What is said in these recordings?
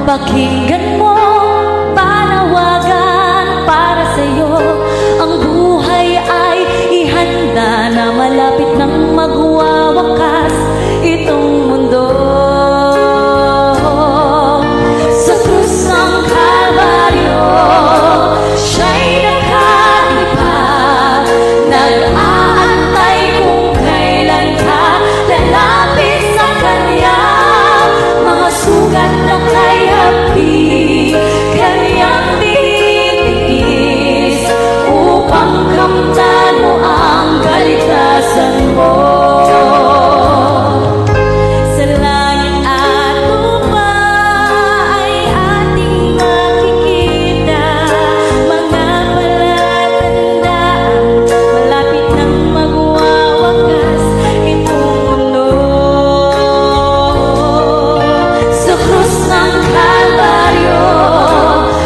Pakinggan mo, panawagan para sa'yo. Ang buhay ay ihanda na malapit nang magwawakas itong mundo. Sa krus ng Kalbaryo, siya'y nakalipad, nag-aantay kung kailan ka lalapit sa Kanya. Mga sugat na kay hapi, Kanyang titiis, upang kamtan mo ang kaligtasan mo. Sa langit at lupa ay ating makikita mga palatandaan, malapit nang magwawakas itong mundo. Sa krus ng Kalbaryo,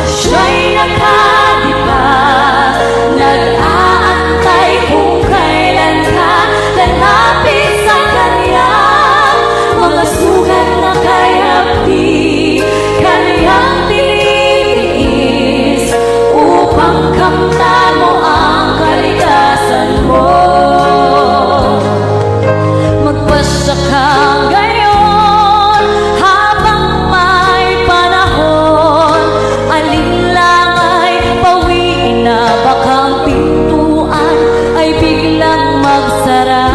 siya'y nakalipad, nag-aantay kung kailan ka lalapit sa Kanya. Mga sugat na kay hapi, Kanyang tinitiis, upang kamtan mo ang kaligtasan mo. Magpasya ka ngayon habang may panahon. Alinlang ay pawiin na, baka ang pintuan ay biglang magsara.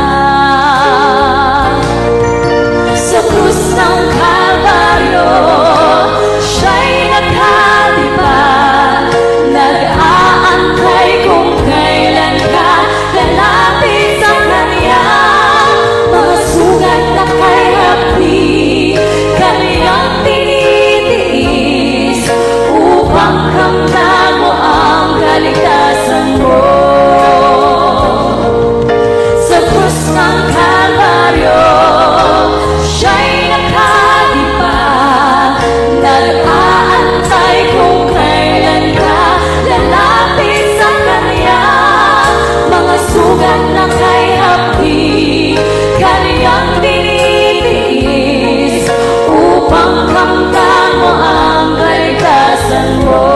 Sa krus ng Kalbaryo, siya'y nakalipad, nag-aantay kung kailan ka lalapit sa Kanya. Mga sugat na kay hapi, Kanyang tinitiis, upang kamtan mo ang kaligtasan mo. Sa krus ng Kalbaryo, siya'y nakalipad, nag-aantay kung kailan ka lalapit sa Kanya. Mga sugat na kay hapi, Kanyang tinitiis, upang kamtan mo ang kaligtasan mo.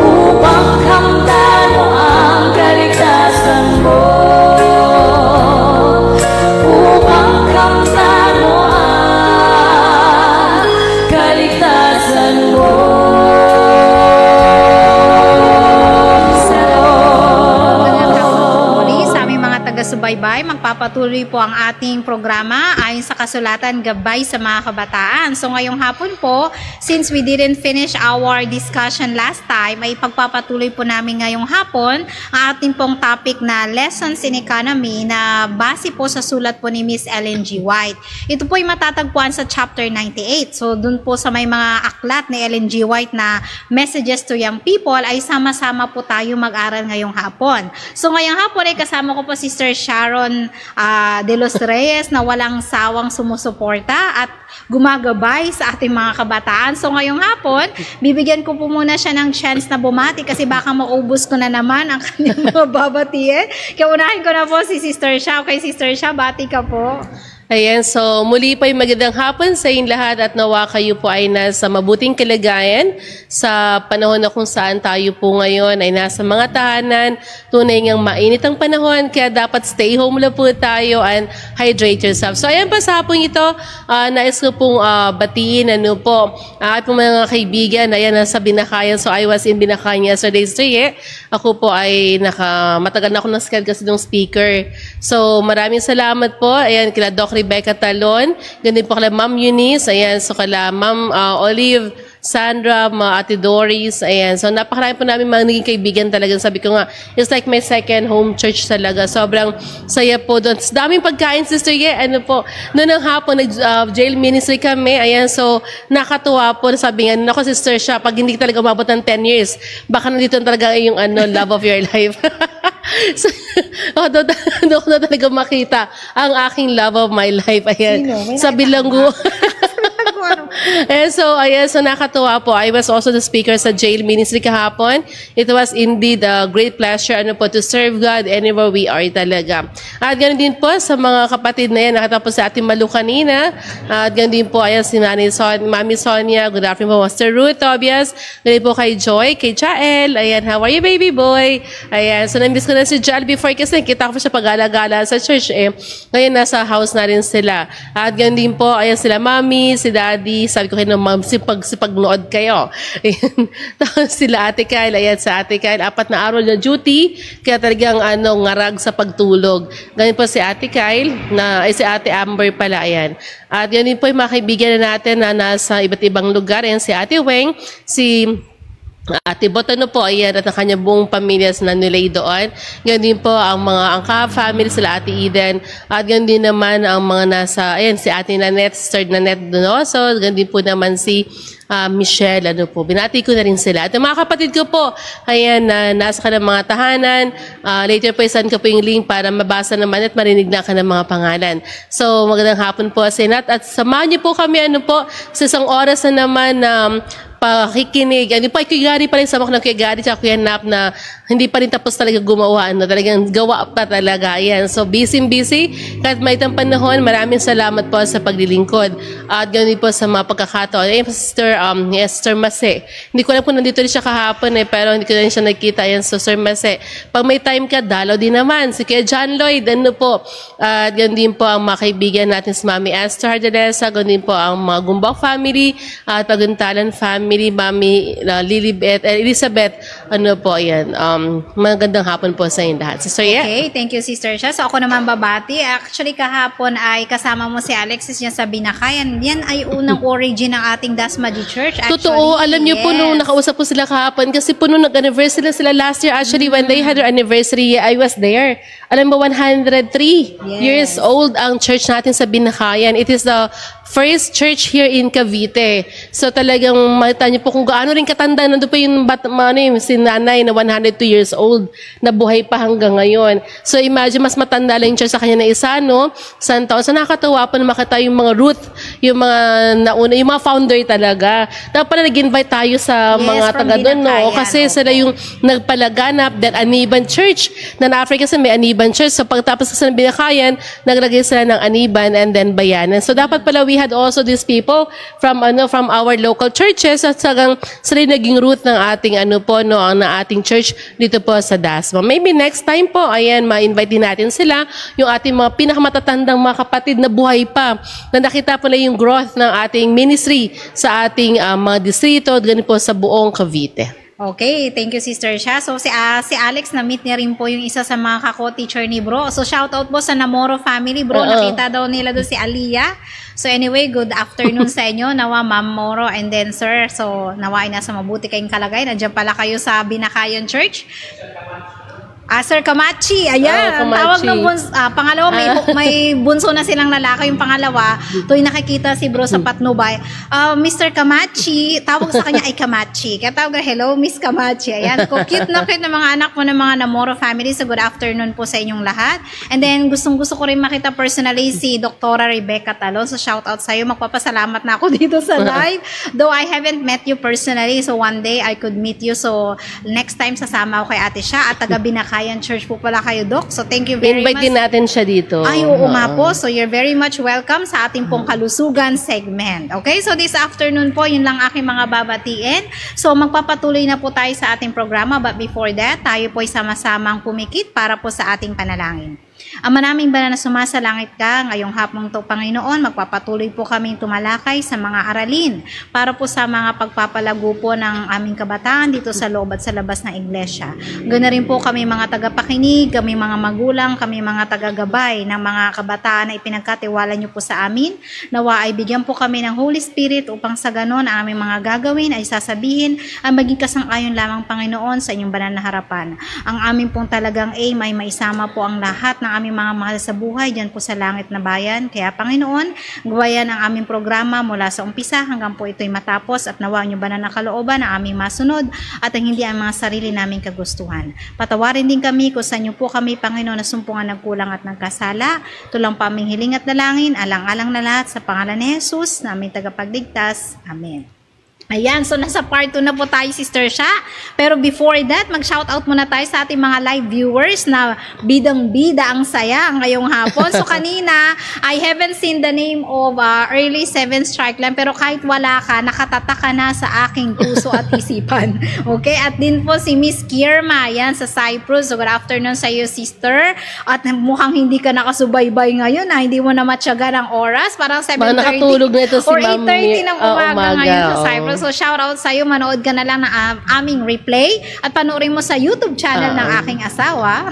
Upang kamtan mo ang kaligtasan mo. Upang kamtan mo ang kaligtasan mo. Muli sa aming mga taga-subaybay, magpapatuloy po ang ating programa ayon sa kasulatan Gabay sa mga Kabataan. So ngayong hapon po, since we didn't finish our discussion last time, ay pagpapatuloy po namin ngayong hapon ang ating pong topic na Lessons in Economy na base po sa sulat po ni Miss Ellen G. White. Ito po ay matatagpuan sa chapter 98. So dun po sa may mga aklat ni Ellen G. White na Messages to Young People ay sama-sama po tayo mag-aral ngayong hapon. So ngayong hapon ay kasama ko po Sister Sharon De Los Reyes na walang sawang sumusuporta at gumagabay sa ating mga kabataan. So ngayong hapon, bibigyan ko po muna siya ng chance na bumati kasi baka maubos ko na naman ang kanyang mga babatiin. Kaya unahin ko na po si Sister Sha. Okay, Sister Sha, bati ka po. Ayan, so muli po ay magandang hapon sa inyong lahat at nawa kayo po ay nasa mabuting kalagayan sa panahon na kung saan tayo po ngayon ay nasa mga tahanan. Tunay ngang mainit ang panahon kaya dapat stay home lang po tayo and hydrate yourself. So ayan pa sa hapon ito, nais ko pong batiin at po mga kaibigan, ayan nasa Binakayan. So I was in Binakayan yesterday. Ako po ay matagal na ako na-schedule kasi ng speaker. So maraming salamat po. Ayan, kila Doc Rebecca Talon, ganun po kala Ma'am Eunice, ayan, so kala Ma'am Olive, Sandra, Ate Doris, ayan. So napakarami po namin mga naging kaibigan talaga. Sabi ko nga, it's like my second home church talaga. Sobrang saya po doon. Daming pagkain, Sister Ye, ano po, noon ng hapon, nag-jail ministry kami, ayan, so nakatuwa po, sabi nga, nako Sister Sha, pag hindi talaga umabot ng 10 years, baka nandito talaga yung love of your life. So, doon ko na talaga makita ang aking love of my life. Ayan, sa bilanggo. And so, ayan, so nakatuwa po. I was also the speaker sa jail ministry kahapon. It was indeed a great pleasure to serve God anywhere we are talaga. At ganoon din po sa mga kapatid na yan, nakatapos sa ating Malu kanina. At ganoon din po, ayan, si Mami Sonia. Good afternoon po, Mr. Ruth, Tobias. Ganoon po kay Joy, kay Jael. Ayan, how are you, baby boy? Ayan, so na-miss ko na si Jael before kasi nakita ko siya pag-alagala sa church eh. Ngayon, nasa house na rin sila. At ganoon din po, ayan, sila Mami, si Daddy. Sabi ko kayo, ma'am, sipag-nood kayo. Ayan. Tapos sila Ate Kyle, ayan, sa Ate Kyle, 4 na araw na duty, kaya talagang ngarag sa pagtulog. Ganyan po si Ate Kyle, si Ate Amber pala, ayan. At yan din po yung mga kaibigan na natin na nasa iba't ibang lugar. Ayan, si Ate Weng, si Ate Botano po, ayan, at ang kanya buong pamilya na nilay doon. Ganyan din po ang mga angka family, sila Ate Eden. At ganyan din naman ang mga nasa, ayan, si Ate Nanette, Sister Nanette doon. So, ganyan din po naman si Michelle, binati ko na rin sila. At yung mga kapatid ko po, ayan, nasa ka ng mga tahanan. Later po, isan ko po yung link para mabasa naman at marinig na ka ng mga pangalan. So, magandang hapon po, Senat. At samahan niyo po kami, sa isang oras na naman pakikinig. Ano pa, Kuya Gary pa rin, sama ko ng Kuya Gary tsaka Kuya Nap na hindi pa rin tapos talaga gumawa. Talagang gawa pa talaga. Ayan. So, busy. Kahit may itang panahon, maraming salamat po sa paglilingkod. At ganoon po sa mga pagkakataon. Ayan, Sister Mase. Hindi ko alam kung nandito rin siya kahapon pero hindi ko rin siya nakita. Ayan, so Sister Mase. Pag may time ka, dalaw din naman. Si Kuya John Lloyd, po. At ganoon din po ang mga kaibigan natin si Mami Esther Hardelesa. Ganoon din po ang mga Gumbao family at Paguntalan family. Mami Elizabeth, ayan, magandang hapon po sa inyo lahat. Sister, yeah. Okay, thank you, Sister Shah. So ako naman babati. Actually, kahapon ay kasama mo si Alexis niya sa Binakayan. Yan ay unang origin ng ating Dasmadi Church. Actually, totoo, alam niyo po nung nakausap po sila kahapon kasi po nung nag-anniversary sila last year, actually when they had their anniversary, I was there. Alam mo, 103 years old ang church natin sa Binakayan. It is the first church here in Cavite. So talagang makita niyo po kung gaano rin katanda. Nandun po yung si nanay na 102 years old na buhay pa hanggang ngayon. So imagine, mas matanda lang yung church sa kanya na isa, Isang taon. So nakakatawa po na makita yung mga root, yung mga nauna, yung mga founder talaga. Dapat pala nag-invite tayo sa mga taga doon, kasi sila yung nagpalaganap that Aniban Church. Na Africa kasi may Aniban Church. So pagtapos kasi ng Binakayan, naglagay sila ng Aniban and then Bayanan. So dapat pala we had also these people from our local churches at sagang sila naging root ng ating ang ating church dito po sa Dasma. Maybe next time po, ayan, ma-invite din natin sila, yung ating mga pinakamatatandang mga kapatid na buhay pa, na nakita po na yung growth ng ating ministry sa ating mga distrito, ganun po sa buong Cavite. Okay, thank you, Sister Shah. So, si Alex, na-meet niya rin po yung isa sa mga kako-teacher ni bro. So, shout out po sa Namoro family, bro. Nakita daw nila doon si Aliyah. So, anyway, good afternoon sa inyo. Nawa, Ma'am Moro, and then, sir. So, nawa ay nasa mabuti kayong kalagay. Nandiyan pala kayo sa Binakayan Church. Sir Kamachi, ayan, tawag ng pangalawa, may bunso na silang lalaki, yung pangalawa, tuwing nakikita si bro sa Patnubay, Mr. Kamachi, tawag sa kanya ay Kamachi, kaya tawag, hello, Miss Kamachi, ayan, cute na mga anak mo ng mga Namoro family, so good afternoon po sa inyong lahat, and then gustong gusto ko rin makita personally si Dr. Rebecca Talon, so shout out sa'yo, magpapasalamat na ako dito sa live, though I haven't met you personally, so one day I could meet you, so next time sasama ako kay ate siya, at taga Binakayan Church po pala kayo, Doc. So, thank you very much. Invite din natin siya dito. Ay, oo nga po. So, you're very much welcome sa ating pong kalusugan segment. Okay? So, this afternoon po, yun lang aking mga babatiin. So, magpapatuloy na po tayo sa ating programa. But before that, tayo po ay sama-samang pumikit para po sa ating panalangin. Ama naming banal na sumasalangit ka, ngayong hapong to, Panginoon, magpapatuloy po kaming tumalakay sa mga aralin para po sa mga pagpapalago po ng aming kabataan dito sa loob at sa labas ng iglesia. Ganoon rin po kami mga tagapakinig, kami mga magulang, kami mga tagagabay ng mga kabataan na ipinagkatiwala niyo po sa amin. Nawa ay bigyan po kami ng Holy Spirit upang sa ganon ang aming mga gagawin ay sasabihin ay maging kasang-ayon lamang, Panginoon, sa inyong banal na harapan. Ang aming pong talagang aim ay maisama po ang lahat ng aming aming mga mahal sa buhay dyan po sa langit na bayan. Kaya Panginoon, gawayan ang aming programa mula sa umpisa hanggang po ito'y matapos at nawa niyo ba na nakalooban ang aming masunod at ang hindi ang mga sarili naming kagustuhan. Patawarin din kami kung sa inyo po kami, Panginoon, na sumpungan nagkulang at nagkasala. Ito lang pa aming hiling at dalangin, alang-alang na lahat sa pangalan ni Jesus, na aming tagapagligtas. Amen. Ayan, so nasa part 2 na po tayo, Sister Sha. Pero before that, mag-shoutout muna tayo sa ating mga live viewers na bidang-bida ang saya ngayong hapon. So kanina, I haven't seen the name of Early 7 Strike Line, pero kahit wala ka, nakatatak ka na sa aking puso at isipan. Okay, at din po si Miss Kierma, yan sa Cyprus. So good afternoon sa iyo, Sister. At mukhang hindi ka nakasubaybay ngayon, hindi mo na matyaga ng oras. Parang 7:30 nakatulog na ito si or 8:30 ng umaga ngayon sa Cyprus. So shout out sa iyo, manood ka na lang ng aming replay at panoorin mo sa YouTube channel ng aking asawa.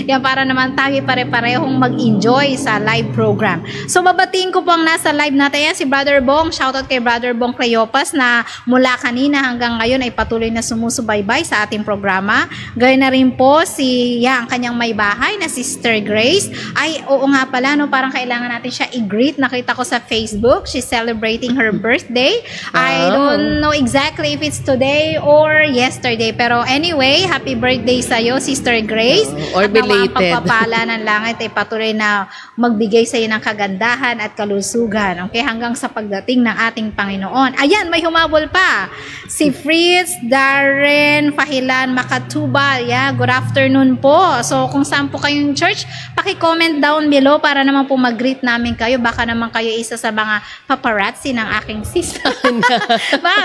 Yan, para naman tayo pare-parehong mag-enjoy sa live program. So babatiin ko po ang nasa live natin yan, si Brother Bong. Shout out kay Brother Bong Cleopas na mula kanina hanggang ngayon ay patuloy na sumusubaybay sa ating programa. Gaya na rin po si ang kanyang may bahay na Sister Grace. Ay, oo nga pala, no, parang kailangan natin siya i-greet. Nakita ko sa Facebook, she's celebrating her birthday. I don't know exactly if it's today or yesterday. Pero anyway, happy birthday sa'yo, Sister Grace. Or belated. At ang pagpapala ng langit ay patuloy na magbigay sa'yo ng kagandahan at kalusugan. Okay, hanggang sa pagdating ng ating Panginoon. Ayan, may humabol pa. Si Fritz, Darren, Fahilan, Makatubal. Yeah, good afternoon po. So kung saan po kayong church, paki-comment down below para naman po mag-greet namin kayo. Baka naman kayo isa sa mga paparazzi ng aking sister.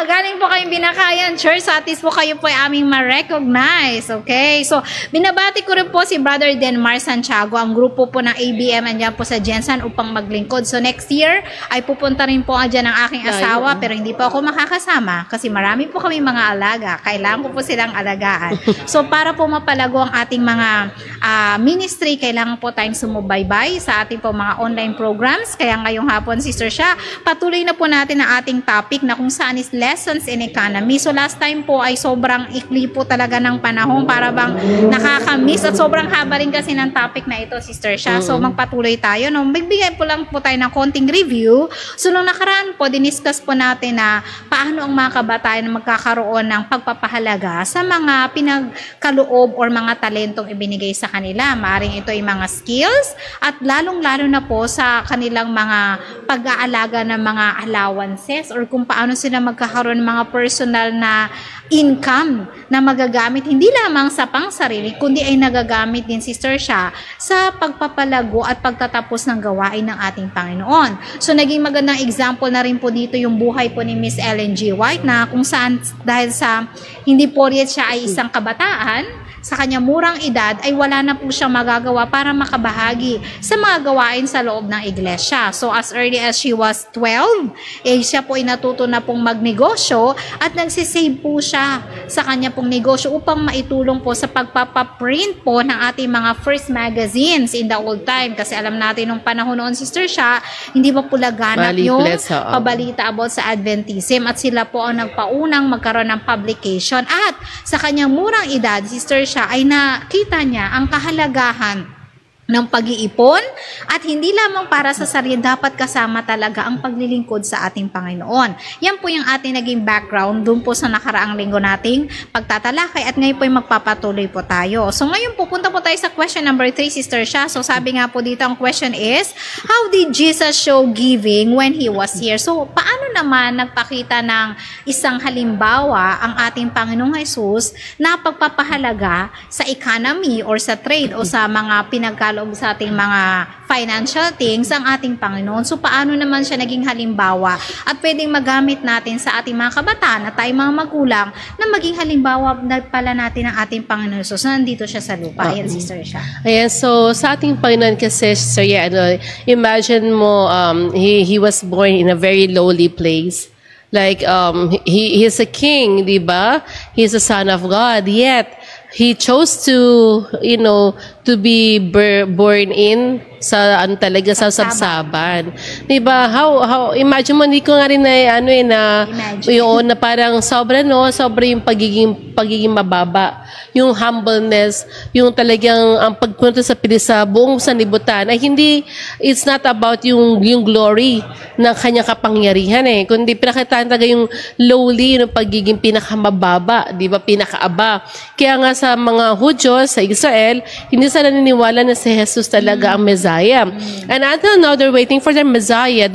Galing po kayong Binakayan Church, so at least po kayo po ay aming ma-recognize. Okay? So, binabati ko rin po si Brother Denmar Santiago, ang grupo po ng ABM andyan po sa Jensen upang maglingkod. So, next year ay pupunta rin po andyan ang aking asawa, pero hindi po ako makakasama kasi marami po kami mga alaga. Kailangan ko po silang alagaan. So, para po mapalago ang ating mga ministry, kailangan po tayong sumubaybay sa ating po mga online programs. Kaya ngayong hapon, Sister Sha, patuloy na po natin ang ating topic na kung saan is lessons in economy. So last time po ay sobrang ikli po talaga ng panahon, para bang nakakamiss at sobrang haba rin kasi ng topic na ito, Sister Sha. So magpatuloy tayo. No? Magbigay po lang po tayo ng konting review. So nung nakaraan po, diniscuss po natin na paano ang mga kabataan magkakaroon ng pagpapahalaga sa mga pinagkaloob or mga talentong ibinigay sa kanila. Maaring ito ay mga skills at lalong-lalo na po sa kanilang mga pag-aalaga ng mga allowances or kung paano sila magkakaroon ng mga personal na income na magagamit hindi lamang sa pangsarili kundi ay nagagamit din, Sister Sha, sa pagpapalago at pagtatapos ng gawain ng ating Panginoon. So naging magandang example na rin po dito yung buhay po ni Miss Ellen G. White na kung saan dahil sa hindi porket siya ay isang kabataan, sa kanyang murang edad ay wala na po siyang magagawa para makabahagi sa mga gawain sa loob ng iglesia. So as early as she was 12, siya po ay natuto na pong magnegosyo at nagsisave po siya sa kanya pong negosyo upang maitulong po sa pagpapaprint po ng ating mga first magazines in the old time. Kasi alam natin nung panahon noon, Sister Sha, hindi pa po laganap yung pabalita about sa Adventism at sila po ang nagpaunang magkaroon ng publication. At sa kanyang murang edad, Sister Sha, ay nakita niya ang kahalagahan ng pag-iipon at hindi lamang para sa sarili, dapat kasama talaga ang paglilingkod sa ating Panginoon. Yan po yung ating naging background doon po sa nakaraang linggo nating pagtatalakay at ngayon po yung magpapatuloy po tayo. So ngayon pupunta po tayo sa question number 3, Sister Sha. So sabi nga po dito, ang question is, how did Jesus show giving when He was here? So paano naman nagpakita ng isang halimbawa ang ating Panginoong Jesus na pagpapahalaga sa economy or sa trade o sa mga pinagkaloob sa ating mga financial things ang ating Panginoon. So paano naman siya naging halimbawa at pwedeng magamit natin sa ating mga kabataan at tayong mga magulang na maging halimbawa na pala natin ang ating Panginoon Jesus na nandito siya sa lupa. Ayan, Sister Sha. Ayan, so sa ating Panginoon kasi, Sister, imagine mo, he was born in a very lowly place. Like, he's a king, di ba? He's a son of God, yet he chose to, to be born in sa ano talaga sa sabsaban. 'Di ba? How imagine mo, hindi ko nga rin na yun, na parang sobra yung pagiging mababa, yung humbleness, yung talagang ang pagpunta sa buong sanlibutan ay hindi, it's not about yung glory ng kanyang kapangyarihan kundi pinakita talaga yung lowly, yung pagiging pinakamababa, 'di ba, pinakaaba. Kaya nga sa mga Hudyo sa Israel, hindi sila naniniwala na si Jesus talaga ang Messiah. And until now, they're waiting for the Messiah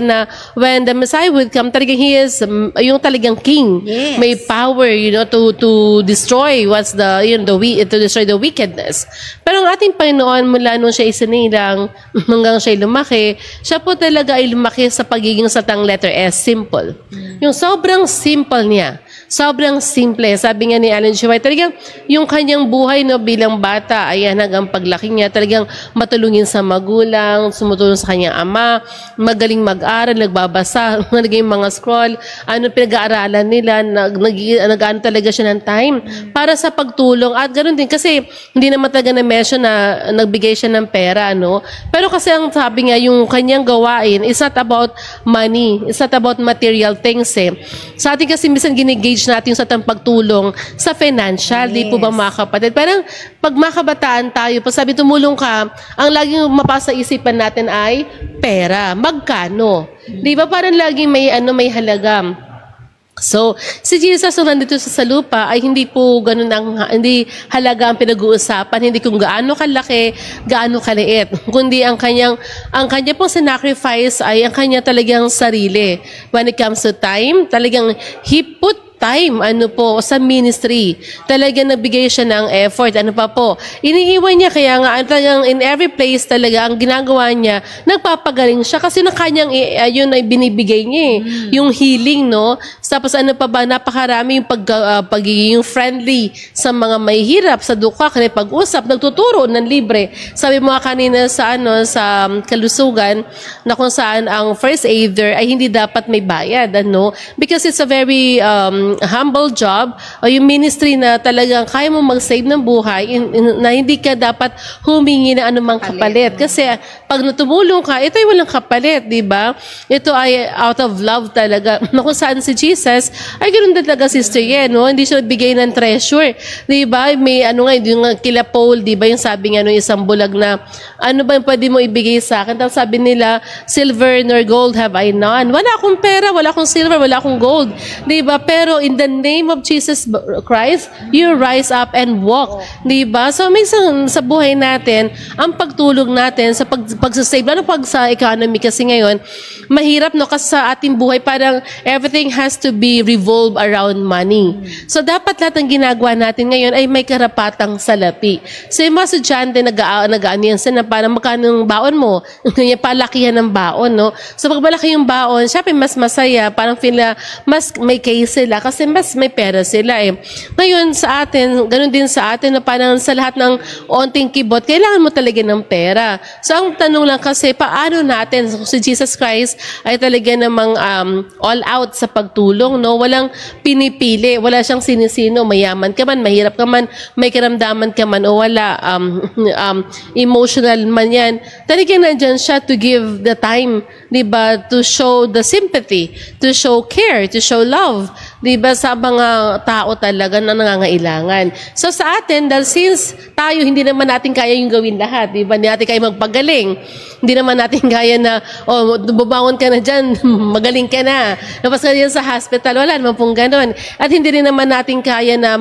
na when the Messiah would come, talagang he is yung talagang king. Yes. May power, to destroy to destroy the wickedness. Pero ang ating Panginoon, mula nung siya isinilang hanggang siya lumaki, siya po talaga ay lumaki sa pagiging satang letter S, simple. Yung sobrang simple niya. Sobrang simple. Sabi nga ni Ellen G. White, talagang yung kanyang buhay bilang bata, ayan, hanggang paglaki niya, talagang matulungin sa magulang, sumutulong sa kanyang ama, magaling mag-aral, nagbabasa, naging mga scroll, pinag-aaralan nila, nag-ano talaga siya ng time para sa pagtulong. At ganoon din, kasi hindi naman talaga na-mention na nagbigay siya ng pera, Pero kasi ang sabi nga, yung kanyang gawain, it's not about money, it's not about material things Sa atin kasi minsan ginigage natin sa pagtulong sa financial, di po ba mga kapatid? Parang pag mga kabataan tayo, pag sabi tumulong ka, ang laging mapasa isipan natin ay pera. Magkano? Di ba parang laging may halaga? So, si Jesus nung nandito sa lupa ay hindi po ganun hindi halaga ang pinag-uusapan, hindi kung gaano kalaki, gaano kaliit, kundi ang kanya pong sacrifice ay ang kanya talagang sarili. When it comes to time, talagang he put time, sa ministry. Talaga nagbigay siya ng effort. Iniiwan niya, kaya nga, talagang in every place talaga, ang ginagawa niya, nagpapagaling siya kasi ng kanyang, yun ay binibigay niya Yung healing, Tapos napakarami yung pagiging friendly sa mga mahihirap, sa duka, kaya pag-usap, nagtuturo ng libre. Sabi mo kanina sa kalusugan, na kung saan ang first aider ay hindi dapat may bayad, Because it's a very humble job, o yung ministry na talagang kaya mo mag-save ng buhay, na hindi ka dapat humingi na anumang kapalit. Kasi pag tumulong ka, ito ay walang kapalit, di ba? Ito ay out of love talaga. Na kung saan si Jesus, ay ganoon talaga, Sister Yen, Hindi siya bigay ng treasure, di ba? May yung kila Paul, di ba? Yung sabi nga nung isang bulag na, ano ba yung pwede mo ibigay sa akin? Tapos sabi nila, silver nor gold have I none. Wala akong pera, wala akong silver, wala akong gold, di ba? Pero in the name of Jesus Christ, you rise up and walk. Diba? So, minsan sa buhay natin, ang pagtulong natin sa pagsasave, lalo pag sa economy kasi ngayon, mahirap kasi sa ating buhay, parang everything has to be revolve around money. So, dapat lahat ng ginagawa natin ngayon ay may karapatang salapi. So, yung mga sudyante, nag-aaniyan sila na parang magkano ng baon mo, ganyan palakihan ng baon, So, pag malaki yung baon, syempre mas masaya, parang feel na mas may case sila kasi mas may pera sila Ngayon sa atin, ganun din sa atin na parang sa lahat ng onting kibot, kailangan mo talaga ng pera. So ang tanong lang kasi, paano natin, si Jesus Christ ay talaga namang all out sa pagtulong, Walang pinipili, wala siyang sinisino, mayaman ka man, mahirap ka man, may karamdaman ka man o wala, emotional man yan. Talagang nandyan siya to give the time, diba, to show the sympathy, to show care, to show love, diba, sa mga tao talaga na nangangailangan. So sa atin, dahil since tayo hindi naman natin kaya yung gawin lahat, diba, hindi natin kaya magpagaling, hindi naman natin kaya na, bubangon ka na dyan, magaling ka na, tapos ka dyan sa hospital, wala naman pong ganun. At hindi rin naman natin kaya na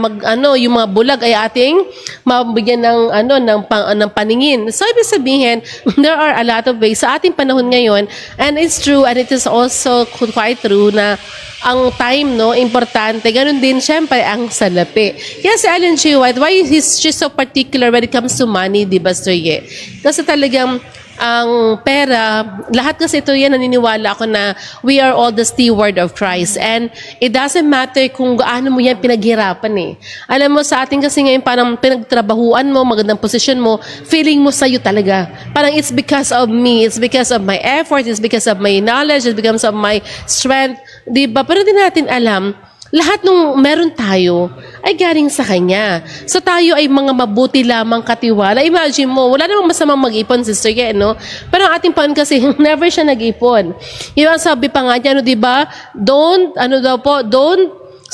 yung mga bulag ay ating mabigyan ng paningin. So ibig sabihin, there are a lot of ways sa ating panahon ngayon, and it's true, and it is also quite true na ang time, importante. Ganun din, syempre, ang salapi. Kaya si Ellen G. White, why is she so particular when it comes to money, di ba, Sir Ye? Kasi talagang, ang pera, lahat kasi ito yan, naniniwala ako na we are all the steward of Christ. And it doesn't matter kung gaano mo yan pinaghirapan Alam mo, sa atin kasi ngayon, parang pinagtrabahuan mo, magandang posisyon mo, feeling mo sa'yo talaga. Parang it's because of me, it's because of my effort, it's because of my knowledge, it's because of my strength. Diba? Pero di natin alam lahat nung meron tayo ay galing sa Kanya. So tayo ay mga mabuti lamang katiwala. Imagine mo, wala namang masamang mag-ipon, Sister Ye, no? Pero ang ating Panginoon kasi, never siya nag-ipon. Yung sabi pa nga niya, diba? Don't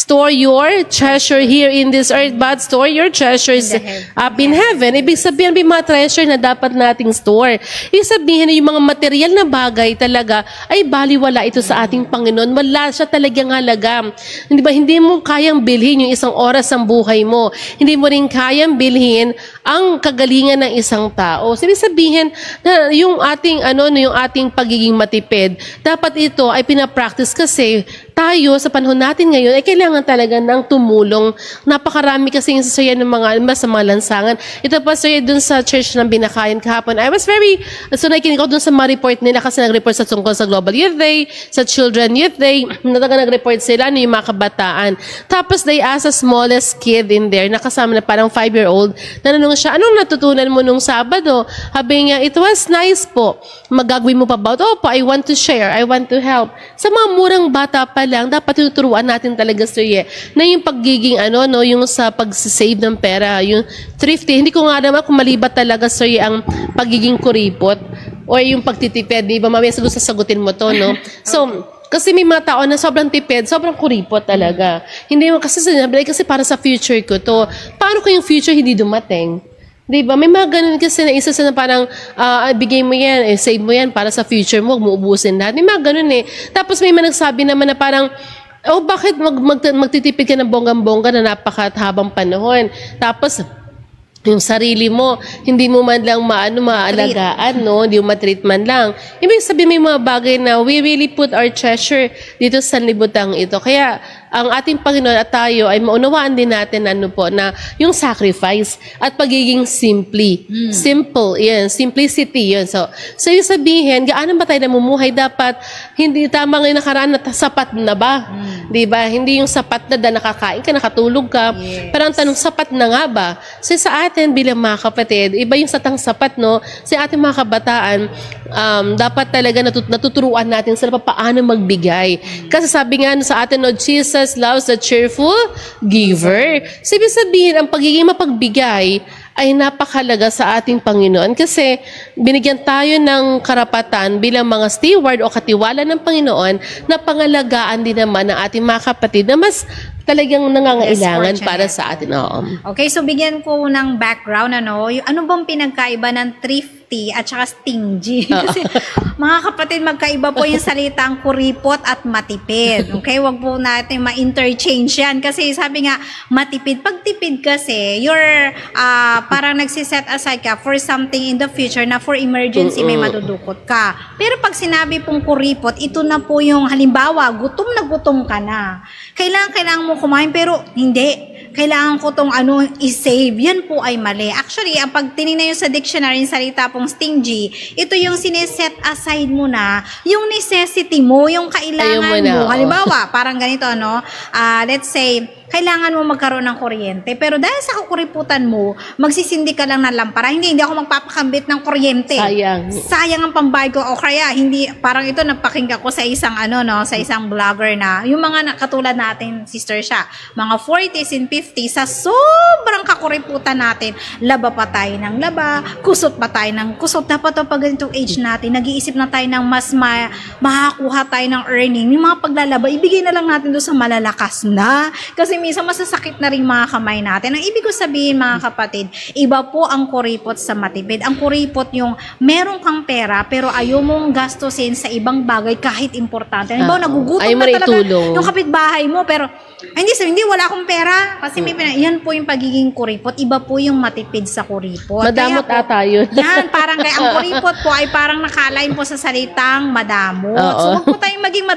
store your treasure here in this earth, but store your treasures up in heaven. Ibig sabihin, may mga treasure na dapat nating store. Ibig sabihin, yung mga material na bagay talaga, ay baliwala ito sa ating Panginoon. Wala siya talagang halaga. Hindi ba, hindi mo kayang bilhin yung isang oras ng buhay mo. Hindi mo rin kayang bilhin ang kagalingan ng isang tao. So, ibig sabihin, na yung ating pagiging matipid, dapat ito ay pinapractice kasi tayo sa panahon natin ngayon ay kailangan talaga ng tumulong. Napakarami kasi yung sasaya ng mga lansangan. Ito pa sa'yo dun sa church ng Binakayan kahapon. I was nakikinig ko dun sa mga report nila kasi nag-report sa tungkol sa Global Youth Day, sa Children Youth Day, nag-report sila yung mga kabataan. Tapos they asked the smallest kid in there, nakasama na parang 5-year-old, nananong siya, anong natutunan mo nung Sabado? Sabi niya, it was nice po. Magagawin mo pa ba? Opo, I want to share, I want to help. Sa mga murang bata pa lang, dapat tuturuan natin talaga, Sir Ye, na yung pagiging yung sa pag-save ng pera, yung thrifty. Hindi ko nga naman kung malibat talaga, Sir Ye, ang pagiging kuripot o yung pagtitipid. Di ba, mamaya sasagutin mo to, no? So, kasi may mga tao na sobrang tipid, sobrang kuripot talaga. Hindi mo kasi sinabi, kasi para sa future ko to. Paano kung yung future hindi dumating? Diba? May mga ganun kasi na isa sa parang bigay mo yan, save mo yan para sa future mo, muubusin lahat. May mga ganun eh. Tapos may mga nagsabi naman na parang, bakit magtitipid ka ng bonggang-bongga na napakahabang panahon? Tapos, yung sarili mo, hindi mo man lang maalagaan, no? Hindi mo matreat man lang. Ibig sabihin may mga bagay na we really put our treasure dito sa libutang ito. Kaya, ang ating Panginoon at tayo ay maunawaan din natin na yung sacrifice at pagiging simple, yan, simplicity, yun. So yung sabihin, gaano ba tayo namumuhay? Dapat, hindi tama ngayon nakaraan na sapat na ba? Diba? Hindi yung sapat na nakakain ka, nakatulog ka. Yes. Pero ang tanong, sapat na nga ba? So sa atin bilang mga kapatid, iba yung satang sapat, no? Sa ating mga kabataan, dapat talaga natuturuan natin sila paano magbigay. Kasi sabi nga sa atin, no, Jesus loves a cheerful giver. So, ibig sabihin, ang pagiging mapagbigay ay napakalaga sa ating Panginoon kasi binigyan tayo ng karapatan bilang mga steward o katiwala ng Panginoon na pangalagaan din naman ng ating mga kapatid na mas talagang nangangailangan para sa atin. Okay, so bigyan ko ng background, ano bang pinagkaiba ng thrifty at saka stingy? Kasi mga kapatid, magkaiba po yung salitang kuripot at matipid. Okay, wag po natin ma-interchange yan kasi sabi nga, matipid. Pag tipid kasi, you're parang nagsiset aside ka for something in the future na for emergency may madudukot ka. Pero pag sinabi pong kuripot, ito na po yung halimbawa, gutom na gutom ka na. Kailangan mo kumain pero hindi. Kailangan ko tong i-save. Yan po ay mali. Actually, ang pag tinignan yung sa dictionary, yung salita pong stingy, ito yung sineset aside mo na yung necessity mo, yung kailangan mo. Halimbawa, parang ganito, let's say, kailangan mo magkaroon ng kuryente. Pero dahil sa kakuriputan mo, magsisindi ka lang ng lampara. Hindi ako magpapakambit ng kuryente. Sayang ang pambayad ko. O kaya, hindi, parang ito, napakinggan ko sa isang, sa isang vlogger na, yung mga katulad natin, sister siya, mga 40s and 50s, sa sobrang kakuriputan natin, laba pa tayo ng laba, kusot pa tayo ng kusot. Dapat pag ganitong age natin, nag-iisip na tayo ng mas makakuha tayo ng earning. Yung mga paglalaba, ibigay na lang natin doon sa malalakas na. Kasi minsan masasakit na rin mga kamay natin. Ang ibig ko sabihin mga kapatid, iba po ang kuripot sa matipid. Ang kuripot yung meron kang pera pero ayaw mong gastusin sa ibang bagay kahit importante. Halimbawa, nagugutom na talaga yung kapitbahay mo pero hindi wala akong pera kasi yan po yung pagiging kuripot. Iba po yung matipid sa kuripot. Madamot ata yun. Yan, parang kaya ang kuripot po ay parang nakalain po sa salitang madamot. So wag po tayong maging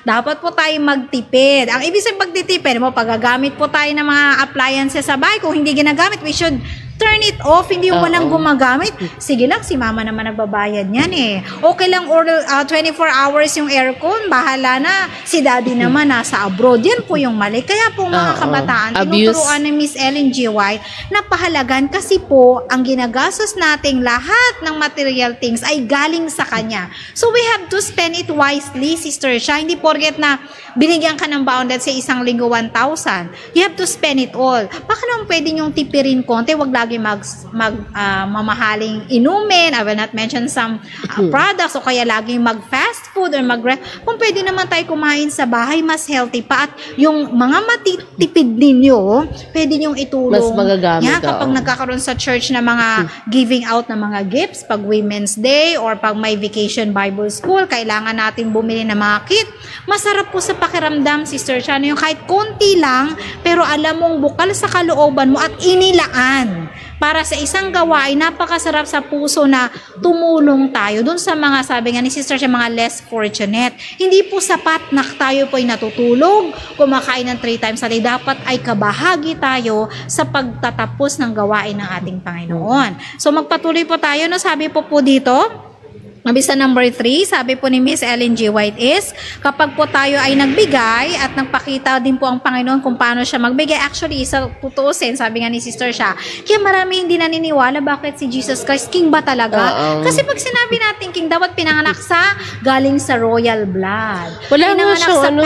dapat po tayong magtipid. Ang ibig sabihin pagtitipid mo, paggagamit po tayo ng mga appliances sa bahay, kung hindi ginagamit, we should turn it off, hindi yung walang gumagamit. Sige lang, si mama naman nagbabayad niyan eh. Okay lang, 24 hours yung aircon, bahala na. Si daddy naman nasa abroad. Yan po yung mali. Kaya po mga kabataan, tinuturuan ni Miss Ellen G. White na pahalagan kasi po, ang ginagastos nating lahat ng material things ay galing sa kanya. So we have to spend it wisely, Sister Sha. Hindi porket na binigyan ka ng bounded sa isang linggo 1,000. You have to spend it all. Baka naman pwede yung tipirin konti, wag lagi mamahaling inumin. I will not mention some products o kaya laging mag-fast food or kung pwede naman tayo kumain sa bahay, mas healthy pa. At yung mga matitipid ninyo, pwede nyong itulong. Mas magagamit. Kapag nagkakaroon sa church na mga giving out na mga gifts, pag Women's Day or pag may Vacation Bible School, kailangan natin bumili ng mga kit. Masarap po sa pakiramdam, Sister Sha, yung kahit konti lang, pero alam mong bukal sa kalooban mo at inilaan para sa isang gawain, napakasarap sa puso na tumulong tayo dun sa mga, sabi nga ni Sister Sha, mga less fortunate. Hindi po sapat na tayo po ay natutulog, kumakain ng 3 times a day. Dapat ay kabahagi tayo sa pagtatapos ng gawain ng ating Panginoon. So magpatuloy po tayo, no? Sabi po dito, sa number 3, sabi po ni Miss Ellen G. White is, kapag po tayo ay nagbigay at nagpakita din po ang Panginoon kung paano siya magbigay. Actually, sa tutuusin, sabi nga ni Sister Sha, kaya marami hindi naniniwala bakit si Jesus Christ King ba talaga? Kasi pag sinabi natin King, dapat pinanganak galing sa royal blood. Wala nga siyang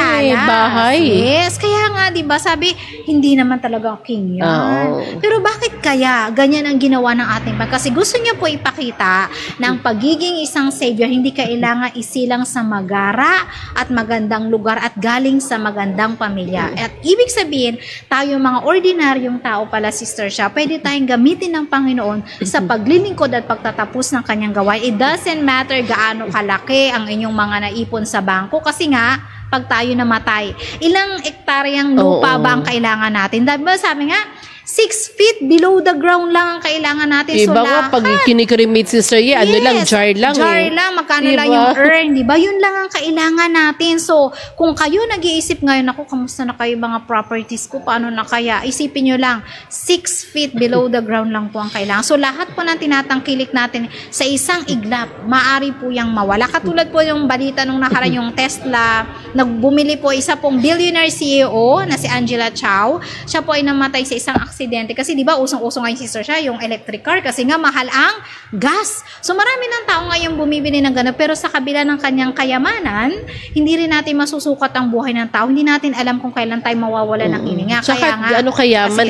bahay. Yes, kaya nga, di ba, sabi, hindi naman talaga King yan. Pero bakit kaya ganyan ang ginawa ng ating Panginoon? Kasi gusto niya po ipakita ng pagiging isang Savior, hindi kailangan isilang sa magara at magandang lugar at galing sa magandang pamilya. At ibig sabihin, tayo mga ordinaryong tao pala, Sister Sha, pwede tayong gamitin ng Panginoon sa paglilingkod at pagtatapos ng kanyang gawain. It doesn't matter gaano kalaki ang inyong mga naipon sa bangko kasi nga, pag tayo namatay, ilang ektaryang lupa ba ang kailangan natin? Diba sabi nga, 6 feet below the ground lang ang kailangan natin. Diba so, nga, pag kinikremate, Sister, ano lang, jar lang. Jar lang, magkano lang yung earn, diba? Yun lang ang kailangan natin. So, kung kayo nag-iisip ngayon, ako, kamusta na kayo mga properties ko, paano na kaya? Isipin nyo lang, 6 feet below the ground lang po ang kailangan. So, lahat po ng tinatangkilik natin sa isang iglap, maaari po yung mawala. Katulad po yung balita nung nakaraan yung Tesla, nagbumili po isa pong billionaire CEO na si Angela Chow. Siya po ay namatay sa isang aksidente. Kasi di ba usong-usong ngayon, Sister Sha, yung electric car kasi nga mahal ang gas. So marami ng tao ngayon bumibili ng gano'n, pero sa kabila ng kanyang kayamanan, hindi rin natin masusukat ang buhay ng tao. Hindi natin alam kung kailan tayo mawawala ng hininga. Kaya nga, ano kayaman,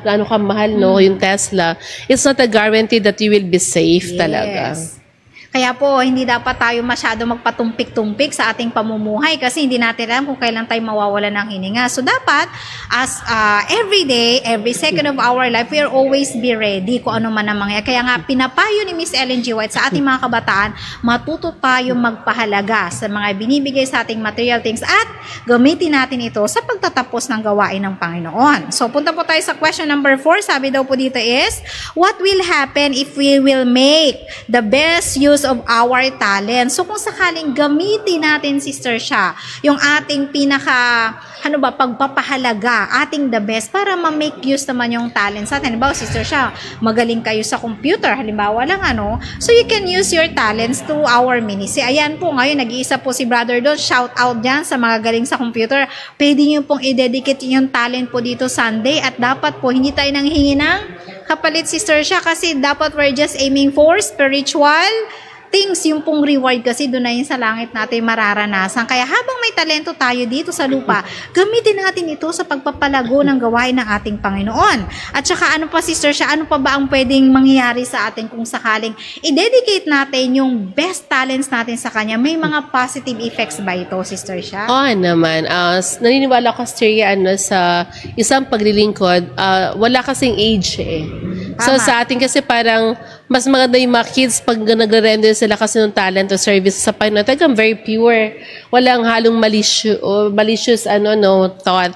ano ka mahal, no, yung Tesla, it's not a guarantee that you will be safe talaga. Kaya po, hindi dapat tayo masyado magpatumpik-tumpik sa ating pamumuhay kasi hindi natin alam kung kailan tayo mawawala ng hininga. So, dapat, as every day, every second of our life, we are always be ready kung ano man ang mangyayari. Kaya nga, pinapayo ni Miss Ellen G. White sa ating mga kabataan, matuto tayo magpahalaga sa mga binibigay sa ating material things at gamitin natin ito sa pagtatapos ng gawain ng Panginoon. So, punta po tayo sa question number 4. Sabi daw po dito is, what will happen if we will make the best use of our talent? So, kung sakaling gamitin natin, Sister Sha, yung ating pagpapahalaga, ating the best, para ma-make use naman yung talent sa atin. Halimbawa, Sister Sha, magaling kayo sa computer, halimbawa lang, so you can use your talents to our ministry. Ayan po, ngayon, nag-iisa po si Brother Don, shout out dyan sa mga galing sa computer. Pwede nyo pong i-dedicate yung talent po dito Sunday, at dapat po, hindi tayo nanghingi ng kapalit, Sister Sha, kasi dapat we're just aiming for spiritual things, yung pong reward kasi doon na yun sa langit natin mararanasan. Kaya habang may talento tayo dito sa lupa, gamitin natin ito sa pagpapalago ng gawain ng ating Panginoon. At saka ano pa, Sister Sha, ano pa ba ang pwedeng mangyayari sa atin kung sakaling i-dedicate natin yung best talents natin sa Kanya? May mga positive effects ba ito, Sister Sha? Oo naman. Naniniwala ko, Sister, sa isang paglilingkod, wala kasing age eh. So sa atin kasi parang mas maganda yung mga kids pag nagre-render sila kasi ng talent o service sa Panginoon. Talagang very pure. Walang halong malicious thought.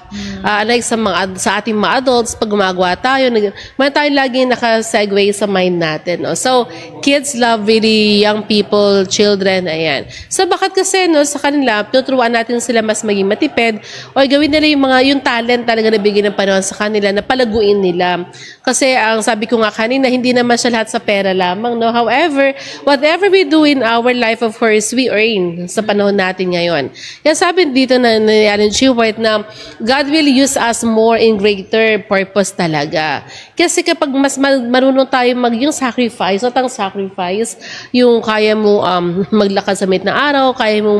Like sa ating mga adults, pag gumagawa tayo, tayo lagi nakasegue sa mind natin. No? So, kids love really young people, children, ayan. So bakit kasi no, sa kanila, tuturuan natin sila mas maging matipid o gawin nila yung talent talaga na bigyan ng panahon sa kanila na palaguin nila. Kasi ang sabi ko nga kanina, hindi naman siya lahat sa pera lamang. No? However, whatever we do in our life, of course, we earn sa panahon natin ngayon. Yan sabi dito na Ellen G. White na God will use us more in greater purpose talaga. Kasi kapag mas marunong tayo yung sacrifice, at ang sacrifice, yung kaya mo maglakad sa mid na araw, kaya mo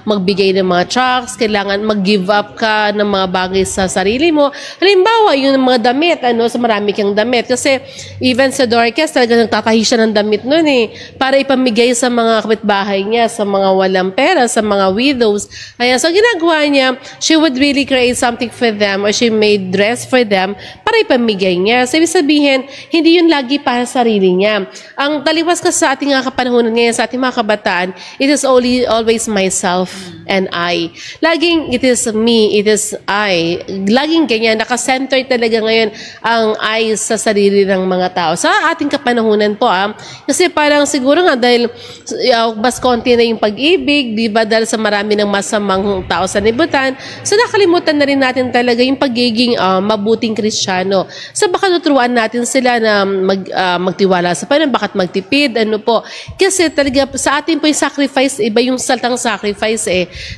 magbigay ng mga trucks, kailangan mag-give up ka ng mga bagay sa sarili mo. Halimbawa, yung mga damit, sa marami kang damit. Kasi even sa Dorcas, talaga nagtatahi siya ng damit nun para ipamigay sa mga kapitbahay niya, sa mga walang pera, sa mga widows. Ayan, so ginagawa niya, she would really create something for them or she made dress for them para ipamigay niya. So, ibig sabihin, hindi yun lagi para sa sarili niya. Ang taliwas ka sa ating kapanahonan ngayon, sa ating mga kabataan, it is always myself and I. Laging it is me, it is I. Laging ganyan, nakasenter talaga ngayon ang I sa sarili ng mga tao. Sa ating kapanahonan po, kasi parang siguro nga dahil mas konti na yung pag-ibig, di ba, dahil sa marami ng masamang tao sa libutan, so nakalimutan na rin natin talaga yung pagiging mabuting Kristiyano. So baka tuturuan natin sila na magtiwala sa Panginoon, bakit magtipid, po. Kasi talaga sa atin po yung sacrifice, iba yung saltang sacrifice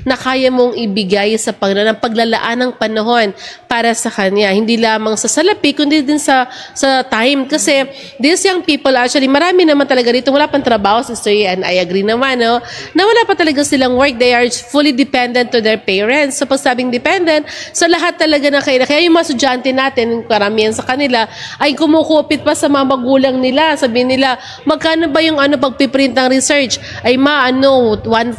na kaya mong ibigay sa Panginoon, ang paglalaan ng panahon para sa Kanya. Hindi lamang sa salapi, kundi din sa time. Kasi these young people, actually, marami naman talaga dito, wala pang trabaho, Sister Ye, and I agree naman, na wala pa talaga silang work. They are fully dependent to their parents. So, pag sabing dependent, so lahat talaga na kaya yung mga estudyante natin, karamihan sa kanila, ay kumukupit pa sa mga magulang nila. Sabihin nila, magkano ba yung pagpiprint ng research? Ay 1.5.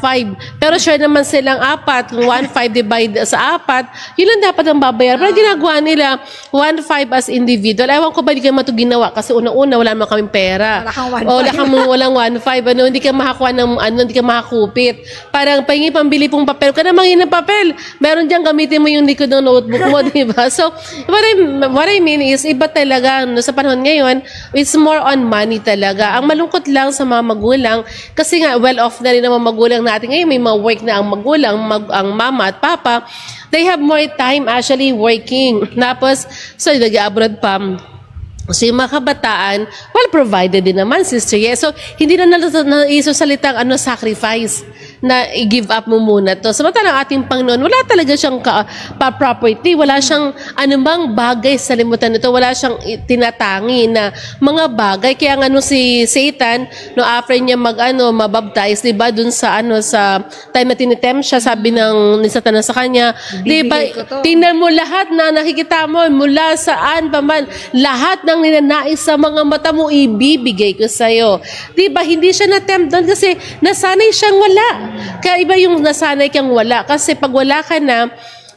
Pero sure naman silang 4. Kung 1.5 divide sa 4, yun lang dapat ang babayar. Pero ginagawa nila, 1.5 as individual. Ewan ko ba hindi kayo ito ginawa? Kasi una-una, wala naman kaming pera. Walang 1.5. Hindi ka makakuha ng, hindi ka makakupit. Parang pahingi pambili pong papel. Ka na mangin ng papel. Meron dyan, gamitin mo yung likod ng notebook mo, diba? So, what I mean is, iba talaga, sa panahon ngayon, it's more on money talaga. Ang malungkot lang sa mga magulang, kasi nga, well-off na rin ang mga magulang natin ngayon, may mga work na ang magulang, ang mama at papa, they have more time actually working. Tapos, so, nag-abroad pa. So, yung mga kabataan, well, provided din naman, Sister Ye. So, hindi na naisosalitang sacrifice na i-give up mo muna to. Samantalang ating Panginoon, wala talaga siyang property, wala siyang anumang bagay sa limutan nito, wala siyang tinatangi na mga bagay. Kaya si Satan, no, after niya mabaptize, diba, dun sa sa time na tinitempt siya, sabi ni Satanas sa kanya, diba, tingnan mo lahat na nakikita mo, mula saan pa man, lahat ng ninanais sa mga mata mo, ibibigay ko sa'yo. Diba, hindi siya na-tempt doon kasi nasanay siyang wala. Kaya iba yung nasanay kang wala. Kasi pag wala ka na,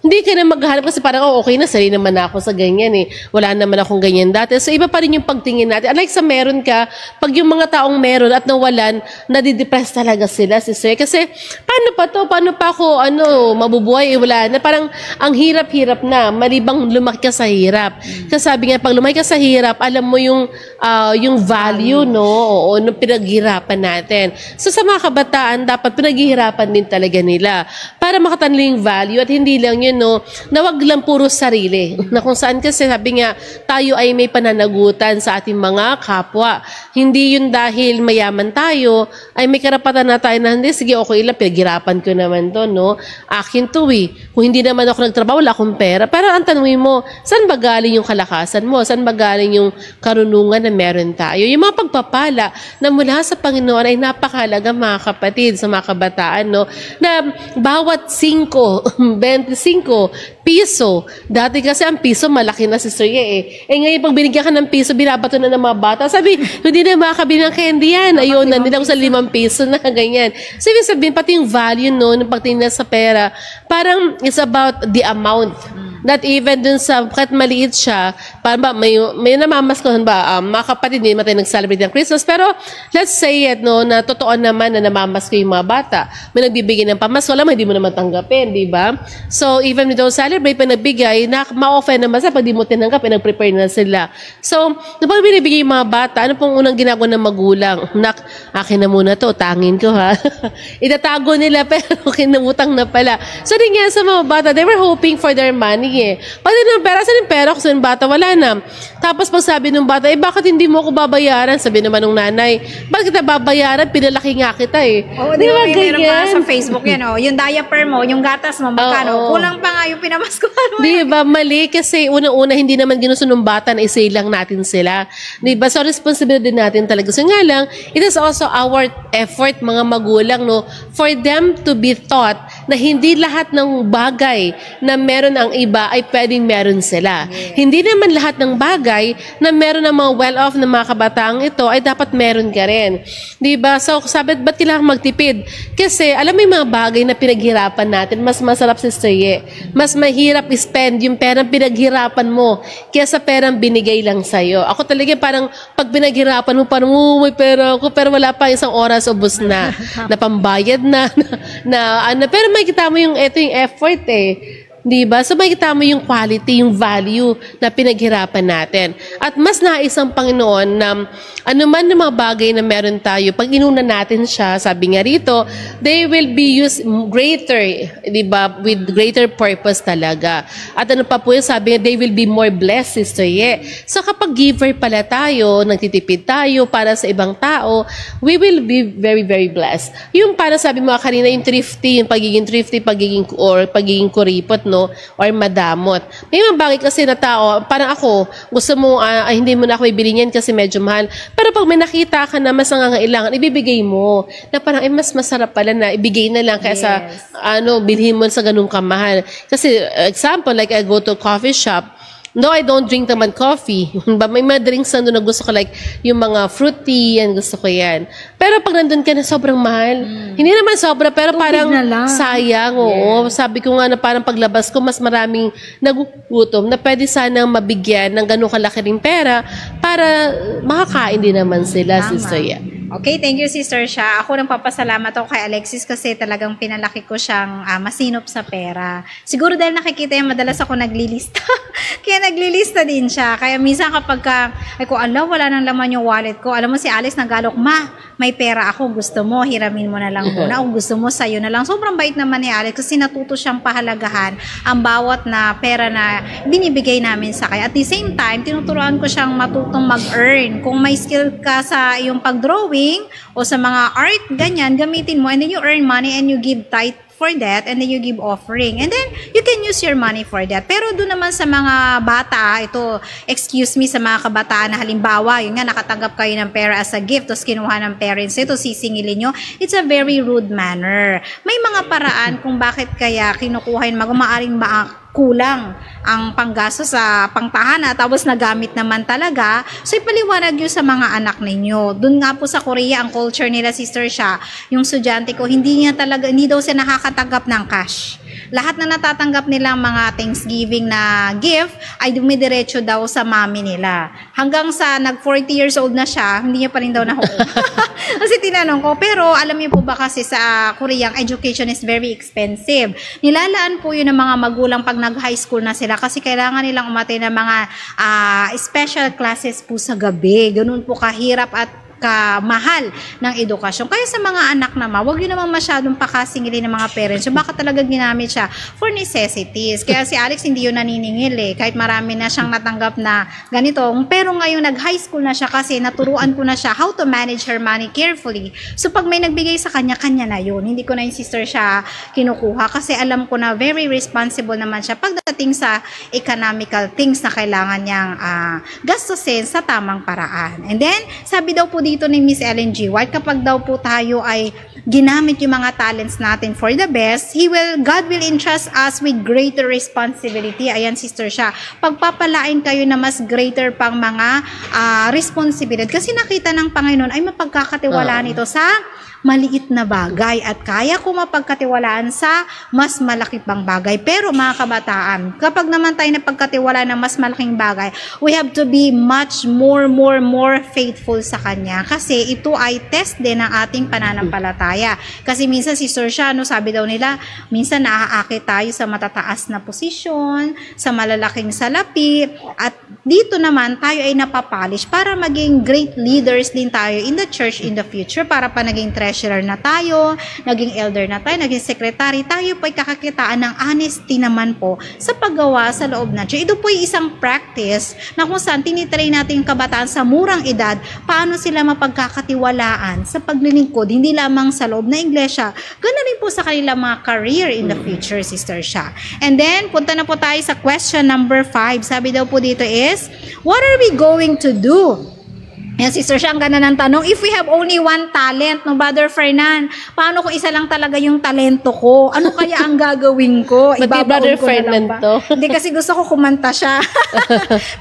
hindi ka na maghahanap kasi parang, okay na, sarili naman ako sa ganyan Wala naman akong ganyan dati. So, iba pa rin yung pagtingin natin. Unlike sa meron ka, pag yung mga taong meron at nawalan, nadidepress talaga sila, Sister. Kasi, paano pa to? Paano pa ako, mabubuhay? Wala na. Parang, ang hirap-hirap na. Malibang lumaki ka sa hirap. Kasi sabi nga, pag lumaki ka sa hirap, alam mo yung value, no? Nung pinaghirapan natin. So, sa mga kabataan, dapat pinaghihirapan din talaga nila para makatanlo yung value at hindi lang yun, na wag lang puro sarili. Na kung saan kasi sabi nga, tayo ay may pananagutan sa ating mga kapwa. Hindi yun dahil mayaman tayo, ay may karapatan na tayo na, hindi, sige, okay lang, pinaghirapan ko naman to, Akin to Kung hindi naman ako nagtrabaho, wala akong pera. Pero ang tanongin mo, saan ba galing yung kalakasan mo? Saan ba galing yung karunungan na meron tayo? Yung mga pagpapala na mula sa Panginoon ay napakahalaga, mga kapatid, sa mga kabataan, na bawat 25 piso. Dati kasi ang piso malaki na, Sister Ye ngayon pag binigyan ka ng piso, binabato na ng mga bata. Sabi, hindi na makakabili ng candy yan. Ayun, nandito ako sa 5 piso na ganyan. So, ibig sabihin, pati yung value ng pagtingin sa pera, parang it's about the amount Not even dun sa, kahit maliit siya, para ba, may namamaskohan ba, mga kapatid, hindi naman tayo nag-celebrate ng Christmas, pero let's say it, no, na totoo naman na namamasko yung mga bata. May nagbibigay ng pamasko, alam mo, hindi mo naman tanggapin, di ba? So, even we don't celebrate, pag nagbigay, ma-offend naman sa pag di mo tinanggap, nag-prepare na sila. So, kapag binibigay yung mga bata, ano pong unang ginagawa ng magulang? Nak, akin na muna to, tangin ko ha. Itatago nila, pero kinamutang na pala. So, rin nga sa mga bata, they were hoping for their money eh. Pati ng pera, saan yung pera? Kasi yung bata, wala na. Tapos pag sabi ng bata, bakit hindi mo ako babayaran? Sabi naman ng nanay, bakit kita babayaran? Pinalaki nga kita eh. Oo, di ba, meron pa sa Facebook yan, yung diaper mo, yung gatas mo, magkano? Kulang pa nga yung pinamaskuhan mo. Di ba, mali kasi unang-una hindi naman ginusto ng bata na isay lang natin sila. Di ba? So, responsibility natin talaga. So nga lang, it is also our effort, mga magulang, no, for them to be taught na hindi lahat ng bagay na meron ang iba ay pwedeng meron sila. Yeah. Hindi naman lahat ng bagay na meron ng mga well-off na mga kabataang ito ay dapat meron ka rin. Diba? So, sabi, ba't kailangan magtipid? Kasi, alam mo yung mga bagay na pinaghirapan natin, mas masarap, Sister Ye. Mas mahirap spend yung perang pinaghirapan mo kaysa perang binigay lang sa'yo. Ako talaga parang pag pinaghirapan mo, parang, may pera ako, pero wala pa isang oras, ubos na. Na pambayad na, pero makikita mo yung, ito yung effort eh. Diba? So makikita mo yung quality, yung value na pinaghirapan natin. At mas nais ang Panginoon na anuman ng mga bagay na meron tayo, pag inuna natin siya, sabi nga rito, they will be used greater, diba? With greater purpose talaga. At ano pa po yun, sabi nga, they will be more blessed, Sister Ye. So kapag giver pala tayo, nagtitipid tayo para sa ibang tao, we will be very, very blessed. Yung para sabi mo kanina, yung thrifty, yung pagiging thrifty, pagiging kuripot, no? Or madamot. May mga bagay kasi na tao, parang ako, gusto mo, hindi mo na ako ibili niyan kasi medyo mahal. Pero pag may nakita ka na mas nangangailangan, ibibigay mo. Na parang, mas masarap pala na ibigay na lang kaysa, bilhin mo sa ganung kamahal. Kasi, example, like I go to a coffee shop, no, I don't drink naman coffee. May mga drinks na doon na gusto ko, like yung mga fruity, yan, gusto ko yan. Pero pag nandun ka na, sobrang mahal. Hindi naman sobra, pero parang sayang. Oo. Sabi ko nga na parang paglabas ko, mas maraming nagugutom na pwede sanang mabigyan ng ganun kalaki ring pera para makakain din naman sila, Sister Ye. Okay, thank you, Sister Sha. Ako nang papasalamat ako kay Alexis kasi talagang pinalaki ko siyang masinop sa pera. Siguro dahil nakikita yung madalas ako naglilista. Kaya naglilista din siya. Kaya minsan kapag ay ko, wala nang laman yung wallet ko. Alam mo si Alex nagalok, may pera ako, gusto mo, hiramin mo na lang muna. O gusto mo, sa'yo na lang. Sobrang bait naman ni Alex kasi natuto siyang pahalagahan ang bawat na pera na binibigay namin sa kanya. At the same time, tinuturuan ko siyang matutong mag-earn. Kung may skill ka sa iyong pag-drawing, o sa mga art, ganyan, gamitin mo and then you earn money and you give tithe for that and then you give offering and then you can use your money for that. Pero doon naman sa mga bata, ito, excuse me, sa mga kabataan na halimbawa, yun nga, nakatanggap kayo ng pera as a gift tapos kinuha ng parents ito, sisingilin nyo, it's a very rude manner. May mga paraan kung bakit kaya kinukuha yun, maaring kulang ang panggasto sa pangtahanan tapos nagamit naman talaga. So ipaliwanag nyo sa mga anak ninyo. Doon nga po sa Korea, ang culture nila, Sister Sha, yung estudyante ko, hindi daw siya nakakatanggap ng cash. Lahat na natatanggap nilang mga Thanksgiving na gift ay dumidiretso daw sa mami nila. Hanggang sa nag 40 years old na siya, hindi niya pa rin daw nakukuha. Kasi tinanong ko, pero alam niyo po ba kasi sa Koreang education is very expensive. Nilalaan po yun ng mga magulang pag nag-high school na sila kasi kailangan nilang umattend ng mga special classes po sa gabi. Ganun po kahirap at kamahal ng edukasyon. Kaya sa mga anak naman, wag yun naman masyadong pakasingilin ng mga parents. So baka talaga ginamit siya for necessities. Kaya si Alex hindi yun naniningil eh. Kahit marami na siyang natanggap na ganito. Pero ngayon nag-high school na siya kasi naturuan ko na siya how to manage her money carefully. So pag may nagbigay sa kanya, kanya na yun. Hindi ko na yung sister siya kinukuha kasi alam ko na very responsible naman siya pagdating sa economical things na kailangan niyang gastusin sa tamang paraan. And then, sabi daw po dito ni Miss Ellen G. White, kapag daw po tayo ay ginamit yung mga talents natin for the best, God will entrust us with greater responsibility. Ayan, Sister Sha. Pagpapalain kayo na mas greater pang mga responsibility. Kasi nakita ng Panginoon ay mapagkakatiwalaan ito sa maliit na bagay at kaya ko mapagkatiwalaan sa mas malaki pang bagay. Pero mga kabataan, kapag naman tayo napagkatiwalaan ng mas malaking bagay, we have to be much more faithful sa Kanya. Kasi ito ay test din ng ating pananampalataya. Kasi minsan si Sir Shano, sabi daw nila, minsan naaakit tayo sa matataas na posisyon, sa malalaking salapi, at dito naman tayo ay napapolish para maging great leaders din tayo in the church in the future, para pa naging treasurer na tayo, naging elder na tayo, naging secretary, tayo po ay kakakitaan ng honesty naman po sa paggawa sa loob ng church. Ito po ay isang practice na kung saan tinitrain natin yung kabataan sa murang edad, paano sila mapagkakatiwalaan sa paglilingkod, hindi lamang sa loob na iglesia, ganoon rin po sa kanilang mga career in the future, Sister Sha. And then, punta na po tayo sa question number 5. Sabi daw po dito is, what are we going to do? Yan, Sister Sha, ang ganda ng tanong. If we have only one talent, no, Brother Fernan, paano kung isa lang talaga yung talento ko? Ano kaya ang gagawin ko? Brother Fernan to? Hindi, kasi gusto ko kumanta siya.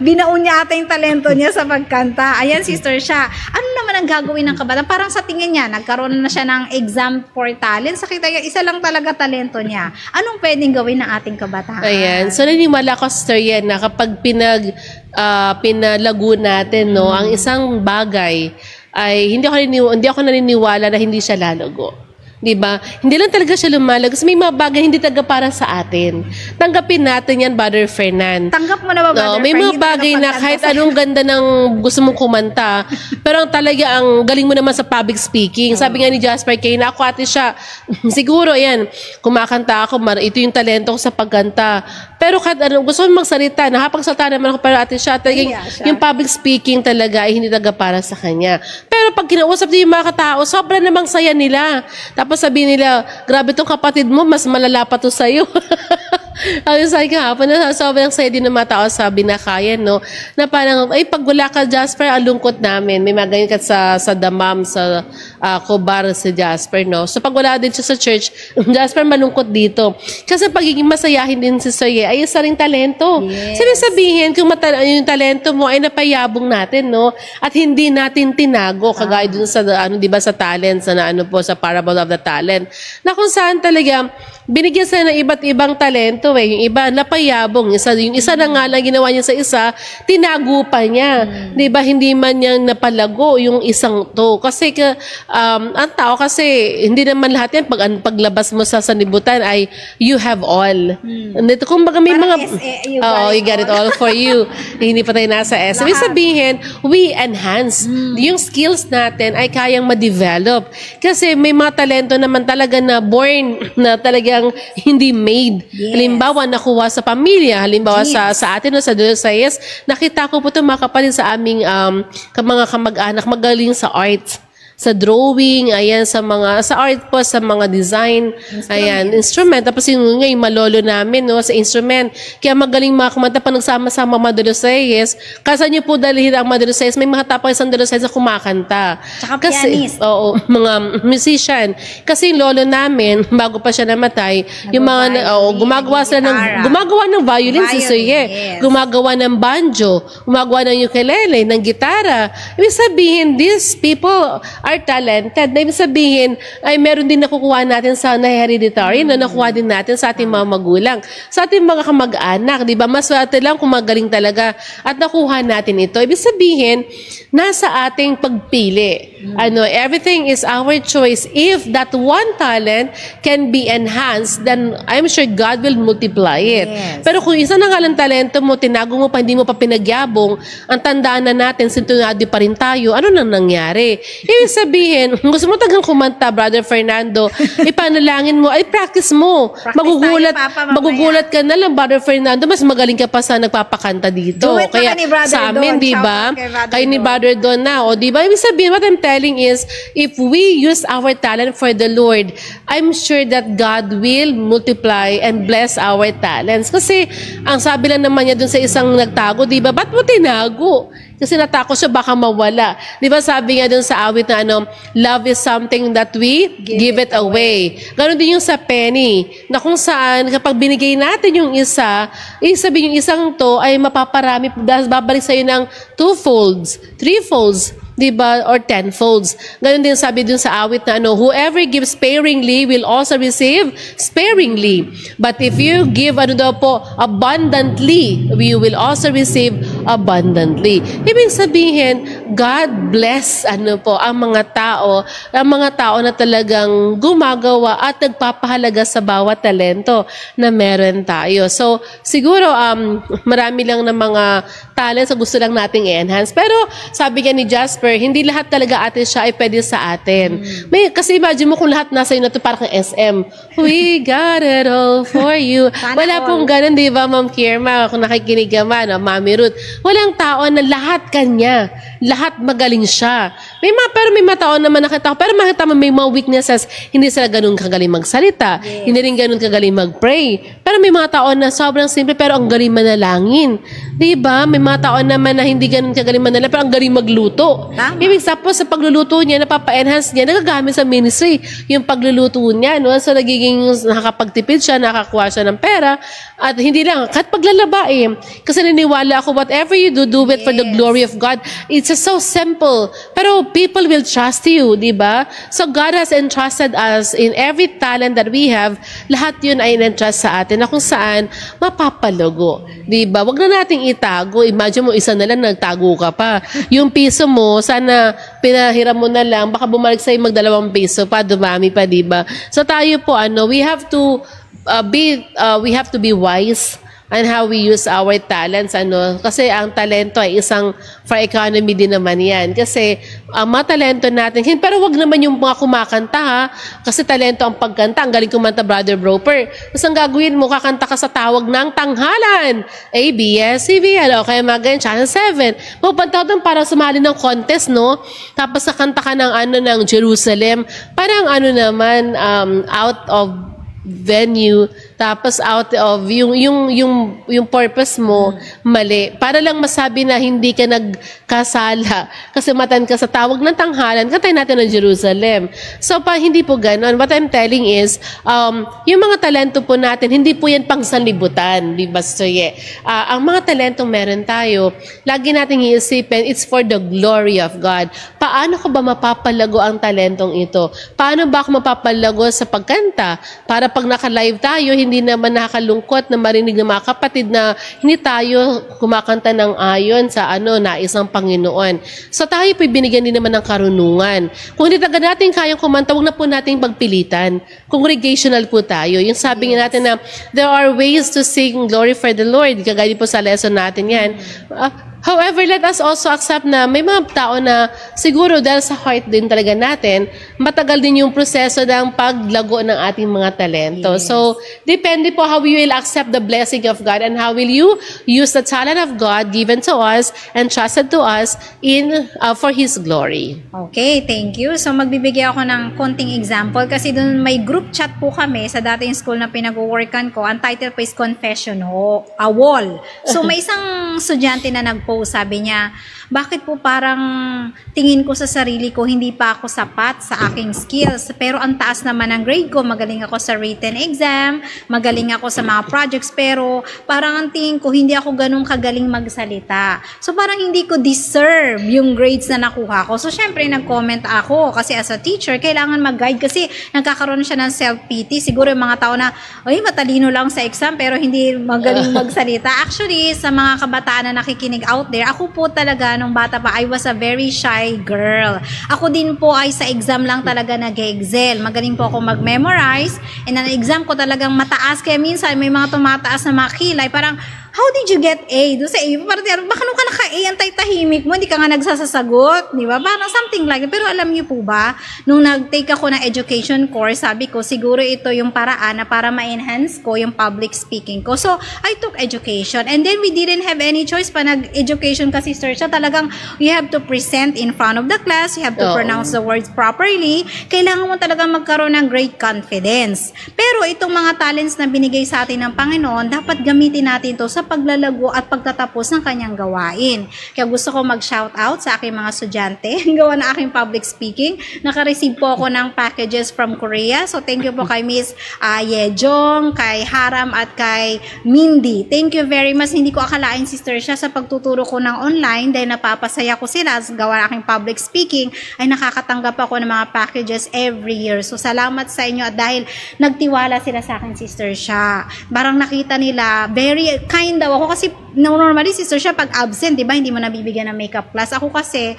Binaon niya ata yung talento niya sa pagkanta. Ayan, Sister Sha. Ano naman ang gagawin ng kabataan? Parang sa tingin niya, nagkaroon na siya ng exam for talent. Sa kita niya, isa lang talaga talento niya. Anong pwedeng gawin ng ating kabataan? Ayan. So, nanimala ko, Sister Yen, na kapag pinalago natin, no, ang isang bagay ay hindi ako naniniwala na hindi siya lalago. 'Di ba? Hindi lang talaga siya lumalago kasi may mga bagay hindi talaga para sa atin. Tanggapin natin 'yan, Brother Fernan. Tanggap mo na ba, Brother? No, may mga bagay na kahit anong ganda ng gusto mong kumanta, pero ang talaga ang galing mo naman sa public speaking. Sabi nga ni Jasper Kay, na ako ate siya, siguro 'yan, kumakanta ako, ito yung talento ko sa pagkanta. Pero kahit ano, gusto mo magsalita, nakapagsalita naman ako, pero ate siya, talagang yung public speaking talaga ay hindi talaga para sa kanya. Pero pag kinausap niyo yung mga katao, sobra namang saya nila. Tapos sabihin nila, grabe tong kapatid mo, mas malala pa to sa'yo. Ay, sabi kahapon, sobrang saya din ng mga tao, sabi na kaya, no? Na parang, ay, pag wala ka, Jasper, alungkot namin. May mga ganyan ka sa Damam, sa Cobar, si Jasper, no? So, pag wala din siya sa church, Jasper, malungkot dito. Kasi pagiging masayahin din si Soye, ay isa ring talento. Yes. Sabihin, kung yung talento mo ay napayabong natin, no? At hindi natin tinago, kagaya dun sa, di ba, sa talent, sa sa Parable of the Talent, na kung saan talaga, binigyan sila ng iba't ibang talento eh. Yung iba napayabong, yung isa na nga lang ginawa niya sa isa, tinago pa niya. 'Di ba? Hindi man niya napalago yung isang to. Kasi ang tao kasi hindi naman lahat yan paglabas mo sa sanibutan ay you have all. Nito kumbaga may mga you got it all for you. Hindi pa tayo nasa S. Ibig sabihin, we enhance. Yung skills natin ay kayang ma-develop. Kasi may mga talento naman talaga na born na talagang hindi made. Yes. Halimbawa, nakuha sa pamilya. Halimbawa, sa atin, sa Dulceyes, nakita ko po ito mga kapatid sa aming mga kamag-anak, magaling sa art. Sa drawing, ayan, sa art po, sa mga design, instrument. Tapos yung malolo namin, no, sa instrument. Kaya magaling mga kumanta pa nagsama-sama mga Dulceyes. Kasi niyo po dalhin ang mga Dulceyes, may mga tapos isang Dulceyes na kumakanta. Tsaka pianist. Oo, mga musician. Kasi yung lolo namin, bago pa siya namatay, yung mga, gumagawa ng violin, si Soye. Gumagawa ng banjo, gumagawa ng ukulele, ng gitara. Ibig sabihin, these people are talented. Na ibig sabihin, ay meron din nakukuha natin sa hereditary, na nakuha din natin sa ating mga magulang, sa ating mga kamag-anak, di ba? Maswerte lang kung magaling talaga at nakuha natin ito. Ibig sabihin, nasa ating pagpili. Everything is our choice. If that one talent can be enhanced, then I'm sure God will multiply it. Yes. Pero kung isa na nga lang talento mo, tinago mo pa, hindi mo pa pinagyabong, ang tandaan na natin, sintunado pa rin tayo, ano nang nangyari? Ibig sabihin, gusto mo tagang kumanta, Brother Fernando, ipanalangin mo, ay practice mo. Magugulat ka na lang, Brother Fernando, mas magaling ka pa sa nagpapakanta dito. Kaya sa amin, di ba? Kayo ni Brother Don na, o di ba? Ibig sabihin, what I'm telling is, if we use our talent for the Lord, I'm sure that God will multiply and bless our talents. Kasi, ang sabi lang naman niya dun sa isang nagtago, di ba? Ba't mo tinago? Kasi natakot siya baka mawala. Di ba sabi nga dun sa awit na love is something that we give it away. Ganon din yung sa penny, na kung saan kapag binigay natin yung isa, sabihin yung isang to ay mapaparami, babalik sa'yo ng 2 folds, 3 folds, diba? Or tenfolds. Ganun din sabi dun sa awit na ano, whoever gives sparingly will also receive sparingly. But if you give ano daw po, abundantly, you will also receive abundantly. Ibig sabihin, God bless ano po ang mga tao na talagang gumagawa at nagpapahalaga sa bawat talento na meron tayo. So, siguro marami lang ng mga talents na gusto lang nating i-enhance. Pero sabi nga ni Jasper, hindi lahat talaga atin siya ay pwede sa atin. Kasi imagine mo kung lahat nasa iyo na ito parang SM. We got it all for you. Wala pong ganun, di ba, Ma'am Kierma? Kung nakikinig ka man, Mami Ruth. Walang tao na lahat kanya. Lahat magaling siya. Pero may mga tao naman nakita ko. Pero makita mo may mga weaknesses. Hindi sila ganun kagaling magsalita. Yes. Hindi rin ganun kagaling mag-pray. Pero may mga tao na sobrang simple pero ang galing manalangin. Di ba? May mga tao naman na hindi ganun kagaling manalangin pero ang galing magluto. Ibig sabihin sa pagluluto niya, napapa-enhance niya, nagagamit sa ministry. Yung pagluluto niya, no? So nagiging nakakapagtipid siya, nakakuha siya ng pera. At hindi lang, kahit paglalaba Kasi naniniwala ako, whatever you do, do it for the glory of God. It's just so simple. Pero people will trust you, di ba? So God has entrusted us in every talent that we have. Lahat yun ay entrust sa atin na kung saan mapapalago. Di ba? Wag na nating itago. Imagine mo, isa na lang nagtago ka pa. Yung piso mo, sana pinahiram mo na lang. Baka bumalik sa'yo mag-2 piso pa, dumami pa, di ba? So tayo po, we have to be wise and how we use our talents, kasi ang talento ay isang for economy din naman yan. Kasi ang mga talento natin, pero wag naman yung mga kumakanta ha, kasi talento ang pagkanta, ang galing kumanta Brother Broper. Tapos ang gagawin mo, kakanta ka sa tawag ng tanghalan, ABS-CBN, kaya mga Channel 7. Pupunta doon para sumali ng contest, no? Tapos nakanta ka ng Jerusalem, parang naman, out of venue, tapos out of yung purpose mo mali, para lang masabi na hindi ka nagkasala kasi matan ka sa tawag ng tanghalan, kantayin natin ng Jerusalem. So hindi po ganon. What I'm telling is yung mga talento po natin, hindi po yan pang sanlibutan, di ba? So ang mga talentong meron tayo, lagi nating iisipin, it's for the glory of God. Paano ko ba mapapalago ang talentong ito? Paano ba ako mapapalago sa pagkanta? Para pag naka-live tayo, hindi naman nakakalungkot na marinig ng mga kapatid na hindi tayo kumakanta ng ayon sa nais ng Panginoon. So tayo po binigyan din naman ng karunungan. Kung hindi talaga natin kayang kumanta, huwag na po natin pagpilitan. Congregational po tayo. Yung sabi nga natin na there are ways to sing glory for the Lord. Kagaya po sa lesson natin yan. However, let us also accept na may mga tao na siguro dahil sa heart din talaga natin, matagal din yung proseso ng paglago ng ating mga talento. Yes. So, depende po how we will accept the blessing of God and how will you use the talent of God given to us and trusted to us for His glory. Okay, thank you. So, magbibigay ako ng konting example kasi doon may group chat po kami sa dating school na pinag-workan ko. Ang title po is Confession Wall. So, may isang estudyante na nagpo, sabi niya, bakit po parang tingin ko sa sarili ko hindi pa ako sapat sa aking skills, pero ang taas naman ng grade ko, magaling ako sa written exam, magaling ako sa mga projects, pero parang ang tingin ko hindi ako ganun kagaling magsalita. So parang hindi ko deserve yung grades na nakuha ko. So syempre nag-comment ako kasi as a teacher, kailangan mag-guide kasi nagkakaroon siya ng self-pity. Siguro yung mga tao na, matalino lang sa exam pero hindi magaling magsalita. Actually, sa mga kabataan na nakikinig out there, ako po talaga nung bata pa, I was a very shy girl. Ako din po ay sa exam lang talaga nag-excel. Magaling po ako mag-memorize and ang exam ko talagang mataas. Kaya minsan may mga tumataas na mga kilay. Parang, how did you get A? Doon sa A, parang, baka nung ka naka-A, antay-tahimik mo, hindi ka nga nagsasasagot, di ba? Parang something like that. Pero alam niyo po ba, nung nag-take ako ng education course, sabi ko, siguro ito yung paraan na para ma-enhance ko yung public speaking ko. So, I took education. And then, we didn't have any choice pa nag-education kasi, sir, siya talagang, you have to present in front of the class, you have to pronounce the words properly, kailangan mo talagang magkaroon ng great confidence. Pero, itong mga talents na binigay sa atin ng Panginoon, dapat gamitin natin to sa sa paglalago at pagtatapos ng kanyang gawain. Kaya gusto ko mag-shoutout sa aking mga estudyante, gawa na aking public speaking. Naka-receive po ako ng packages from Korea. So, thank you po kay Miss Yejong, kay Haram, at kay Mindy. Thank you very much. Hindi ko akalain, Sister Sha, sa pagtuturo ko ng online, dahil napapasaya ko sila, gawa na aking public speaking, ay nakakatanggap ako ng mga packages every year. So, salamat sa inyo, at dahil nagtiwala sila sa akin, Sister Sha. Parang nakita nila, very kind daw ako, kasi normally, Sister Sha, pag absent, di ba, hindi mo nabibigyan ng makeup class. Ako kasi,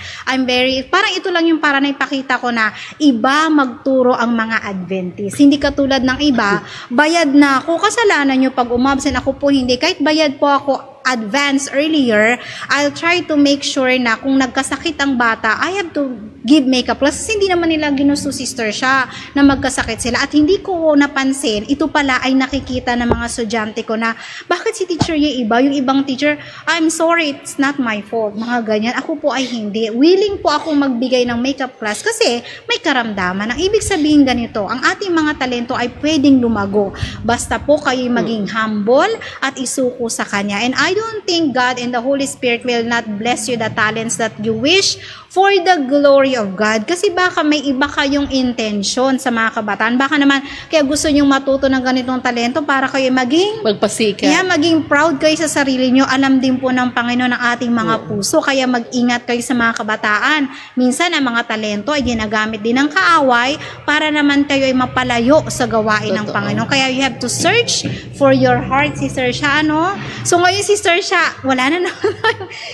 parang ito lang yung para na ipakita ko na iba magturo ang mga Adventist. Hindi katulad ng iba, bayad na ako, kasalanan nyo pag umabsent, ako po hindi. Kahit bayad po ako advance earlier, I'll try to make sure na kung nagkasakit ang bata, I have to give makeup class. Kasi hindi naman nila ginusto, Sister Sha, na magkasakit sila. At hindi ko napansin, ito pala ay nakikita ng mga estudyante ko na, bakit si teacher yung iba? Yung ibang teacher, I'm sorry, it's not my fault. Mga ganyan. Ako po ay hindi. Willing po akong magbigay ng makeup class kasi may karamdaman. Ang ibig sabihin ganito, ang ating mga talento ay pwedeng lumago. Basta po kayo maging humble at isuko sa Kanya. And I don't think God and the Holy Spirit will not bless you the talents that you wish for the glory of God. Kasi baka may iba kayong intention sa mga kabataan. Baka naman, kaya gusto nyong matuto ng ganitong talento para kayo maging magpasikat. Kaya maging proud kayo sa sarili nyo. Alam din po ng Panginoon ang ating mga puso. Kaya mag-ingat kayo sa mga kabataan. Minsan, ang mga talento ay ginagamit din ng kaaway para naman kayo ay mapalayo sa gawain ng Panginoon. Kaya you have to search for your heart, Sister Sha, ano? So ngayon, Sister Sha, wala na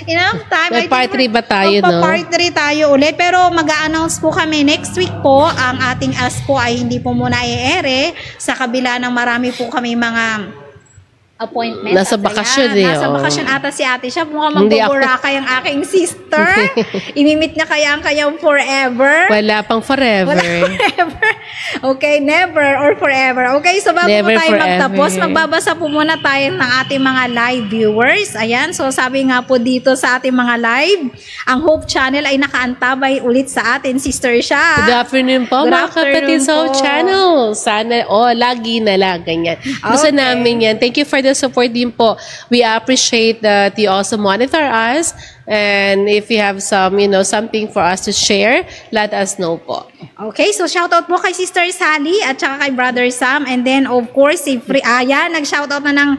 enough time. May part 3 ba tayo, no? Part 3 tayo ulit. Pero mag-a-announce po kami next week po. Ang ating AS po ay hindi po muna i-ere. Sa kabila ng marami po kami mga appointment. Nasa bakasyon Nasa bakasyon ata si ate siya. Mukhang magbuburakay ang aking sister. Imimit niya kaya ang kanyang forever. Wala pang forever. Wala forever. Okay, never or forever. Okay, so bago Never po tayo forever. magtapos, magbabasa po muna tayo ng ating mga live viewers. Ayan, so sabi nga po dito sa ating mga live, ang Hope Channel ay nakaantabay ulit sa atin, Sister Sha. Good afternoon po, Good mga kapatid sa afternoon po. channel. Sana, lagi na lang, ganyan. Gusto Okay. namin yan. Thank you for the support din po. We appreciate that you also monitor us. And if you have some, something for us to share, let us know po. Okay, so shoutout po kay Sister Sally at saka kay Brother Sam. And then, of course, si nag-shoutout na ng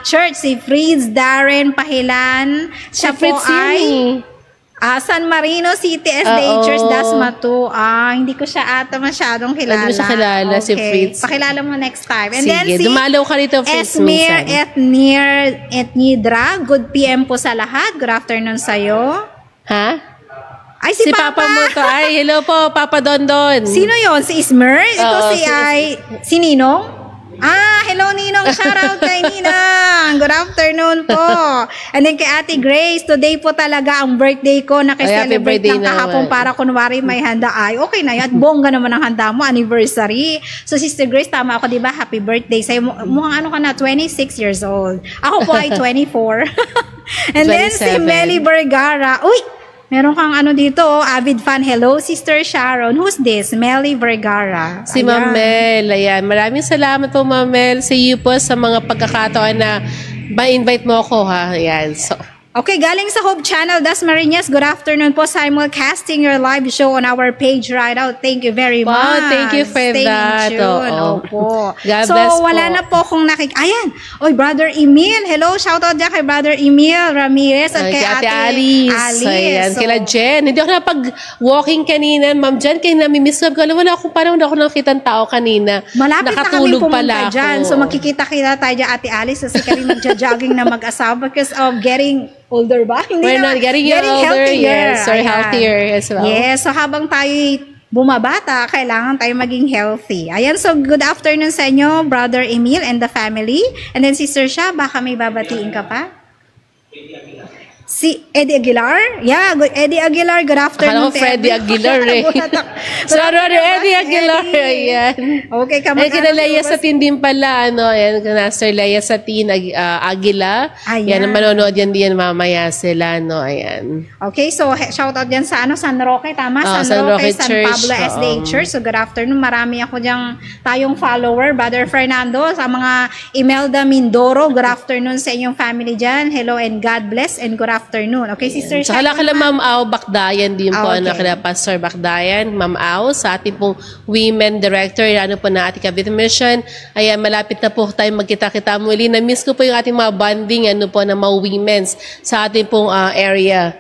church, si Fritz Darren Pahilan. Siya po Fritz ay yun San Marino City SDA Oo. Church, Dasma 2. Hindi ko siya ata masyadong kilala. Hindi mo siya kilala, si Fritz. Pakilala mo next time. And Sige, then si dumalaw ka rito, Fritz, Esmer minsan. Etnidra. Good PM po sa lahat. Good afternoon sa'yo. Ha? Ay, si Papa. mo to. Ay, hello po, Papa Dondon. Sino yon? Si Ismer? Ito Oo, si Ninong? Hello Ninong. Shoutout kay Ninang. Good afternoon po. And then kay Ate Grace, today po talaga ang birthday ko. Ay, happy Nakiselebrate birthday ng kahapon naman. para kunwari may handa. Ay, okay na yan. At bongga naman ang handa mo. Anniversary. So, Sister Grace, tama ako, di ba? Happy birthday. Sa'yo, mukhang ano ka na, 26 years old. Ako po ay 24. And then si 27. Melly Vergara. Uy! Meron kang ano dito, avid fan. Hello, Sister Sharon. Who's this? Melly Vergara. Si Ayan. Ma'am Mel. Ayan. Maraming salamat po, Ma'am Mel, sa iyo po sa mga pagkakataon na ma-invite mo ako, ha? Ayan. So, Okay, galing sa Hope Channel, Das Marinas. Good afternoon po. Simulcasting your live show on our page right out. Thank you very Wow, much. thank you for Stay that. in tune. Oo. Opo. God so, bless wala po. na po kung Ayan. Oy, Brother Emil. Hello, shoutout dyan kay Brother Emil Ramirez at kay Ate Alice. Ayan, So, kila Jen. Hindi ako napag-walking kanina. Ma'am Jen, kayo namimiss ko. Wala akong parang ako nakita ng tao kanina. malapit na kami Nakatulog pumunta pala dyan. ako. So, makikita-kita tayo dyan, Ate Alice. Kasi kami magja-jogging na mag-asawa because of getting older ba? Hindi We're naman. not getting older. healthier. Yes, we're Ayan. healthier as well. Yes, so habang tayo bumabata, kailangan tayo maging healthy. Ayan, so good afternoon sa inyo, Brother Emil and the family. And then Sister Sha, baka may babatiin ka pa? Si Eddie Aguilar? Yeah, Eddie Aguilar, good afternoon. Akala ko Freddy Aguilar eh. Sorry, Eddie Aguilar. Ayan. Okay, Ay, kina Leia Satin din pala, ano, ayan, Master Leia Satin Aguila. Ayan. Yan, manonood yan din mamaya sila, no, ayan. Okay, so shout out yan sa San Roque, tama? San Roque San Church, Pablo SDA Church. So good afternoon, marami ako diyang tayong follower. Brother Fernando, sa mga Imelda Mindoro, good afternoon sa inyong family dyan. Hello and God bless and good afternoon. Okay, Sister Sa kala Ma'am Au Bakdayan din po, Okay. kala Pastor Bakdayan, Ma'am Au, sa ating pong Women Director, ano po na ating Cavite Mission. Ayan, malapit na po tayo magkita-kita muli. Na-miss ko po yung ating mga bonding, ano po, na mga women's sa ating pong area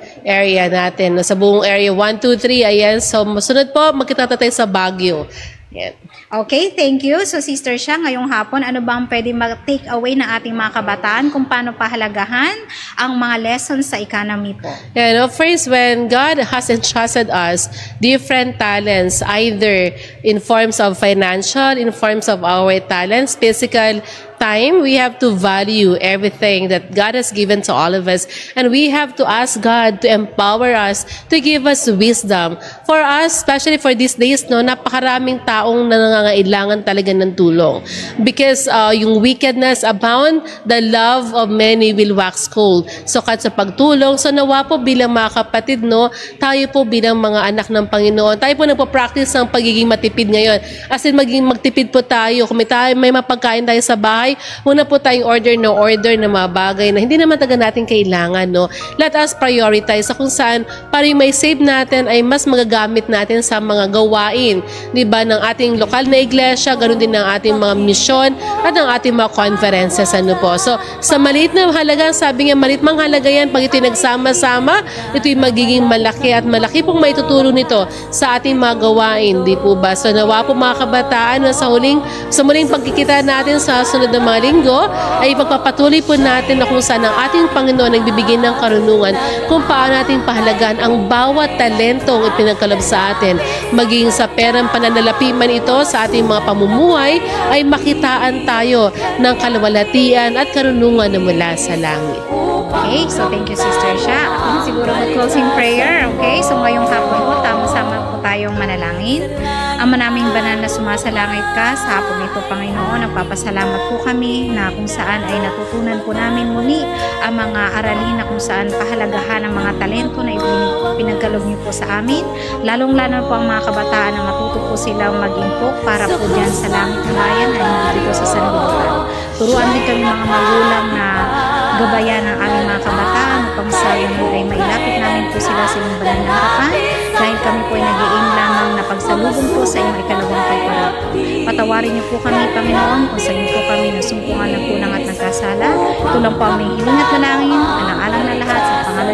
natin. Sa buong area 1, 2, 3, ayan. So, masunod po, magkita tayo sa Baguio. Ayan. Okay, thank you. So Sister Sha, ngayong hapon, ano ba ang pwede mag-take away ng ating mga kabataan kung paano pahalagahan ang mga lessons sa economy po? Yeah, no, first, when God has entrusted us different talents, either in forms of financial, in forms of our talents, physical, time, we have to value everything that God has given to all of us. And we have to ask God to empower us, to give us wisdom. For us, especially for these days, no, napakaraming taong nangangailangan talaga ng tulong. Because yung wickedness abound, the love of many will wax cold. So, kahit sa pagtulong, so nawa po bilang mga kapatid, no, tayo po bilang mga anak ng Panginoon, tayo po nagpo-practice ng pagiging matipid ngayon. As in, magtipid po tayo. Kung may mapagkain tayo sa bahay, una po tayong order ng mga bagay na hindi naman talaga natin kailangan, no? Let us prioritize sa kung saan para yung may save natin ay mas magagamit natin sa mga gawain, di ba, ng ating lokal na iglesia, ganoon din ng ating mga misyon at ng ating mga conferences, ano po. So, sa maliit na halaga, sabi nga, maliit mang halaga yan, pag ito'y nagsama-sama, ito'y magiging malaki at malaki pong maitutulong nito sa ating mga gawain, di po ba? So, nawa po mga kabataan na sa muling pagkikita natin sa sunod na mga linggo ay pagpapatuloy po natin na kung saan ang ating Panginoon nagbibigay ng karunungan kung paano natin pahalagaan ang bawat talentong ipinagkaloob sa atin. Maging sa perang pananalapi man ito sa ating mga pamumuhay ay makitaan tayo ng kalwalhatian at karunungan na mula sa langit. Okay, so thank you Sister Sha. Ako siguro mag-closing prayer. Okay, so ngayong hapon po, tama-sama po tayong manalangin. Ama naming banal na sumasalangit ka, sa hapon ito, Panginoon, nagpapasalamat po kami na kung saan ay natutunan po namin muli ang mga aralin na kung saan pahalagahan ang mga talento na pinagkaloob niyo po sa amin. Lalong-lalo po ang mga kabataan na matuto po silang mag-impok para po dyan sa langit ng bayan ay hindi dito sa sanlibutan. Turuan din kami mga magulang na gabayan ng aming mga kabataan upang sa iyo ay mailapit namin po sila sa inyong banal na harapan dahil kami po ay nag-i-aim lamang na pagsalubong po sa inyong ikalawang pagparako. Patawarin niyo po kami, Panginoon, kung sa inyo po kami nasumpungan ng kulang at nagkasala. Ito lang po aming hiling at dalangin, alang-alang na lahat sa pangalan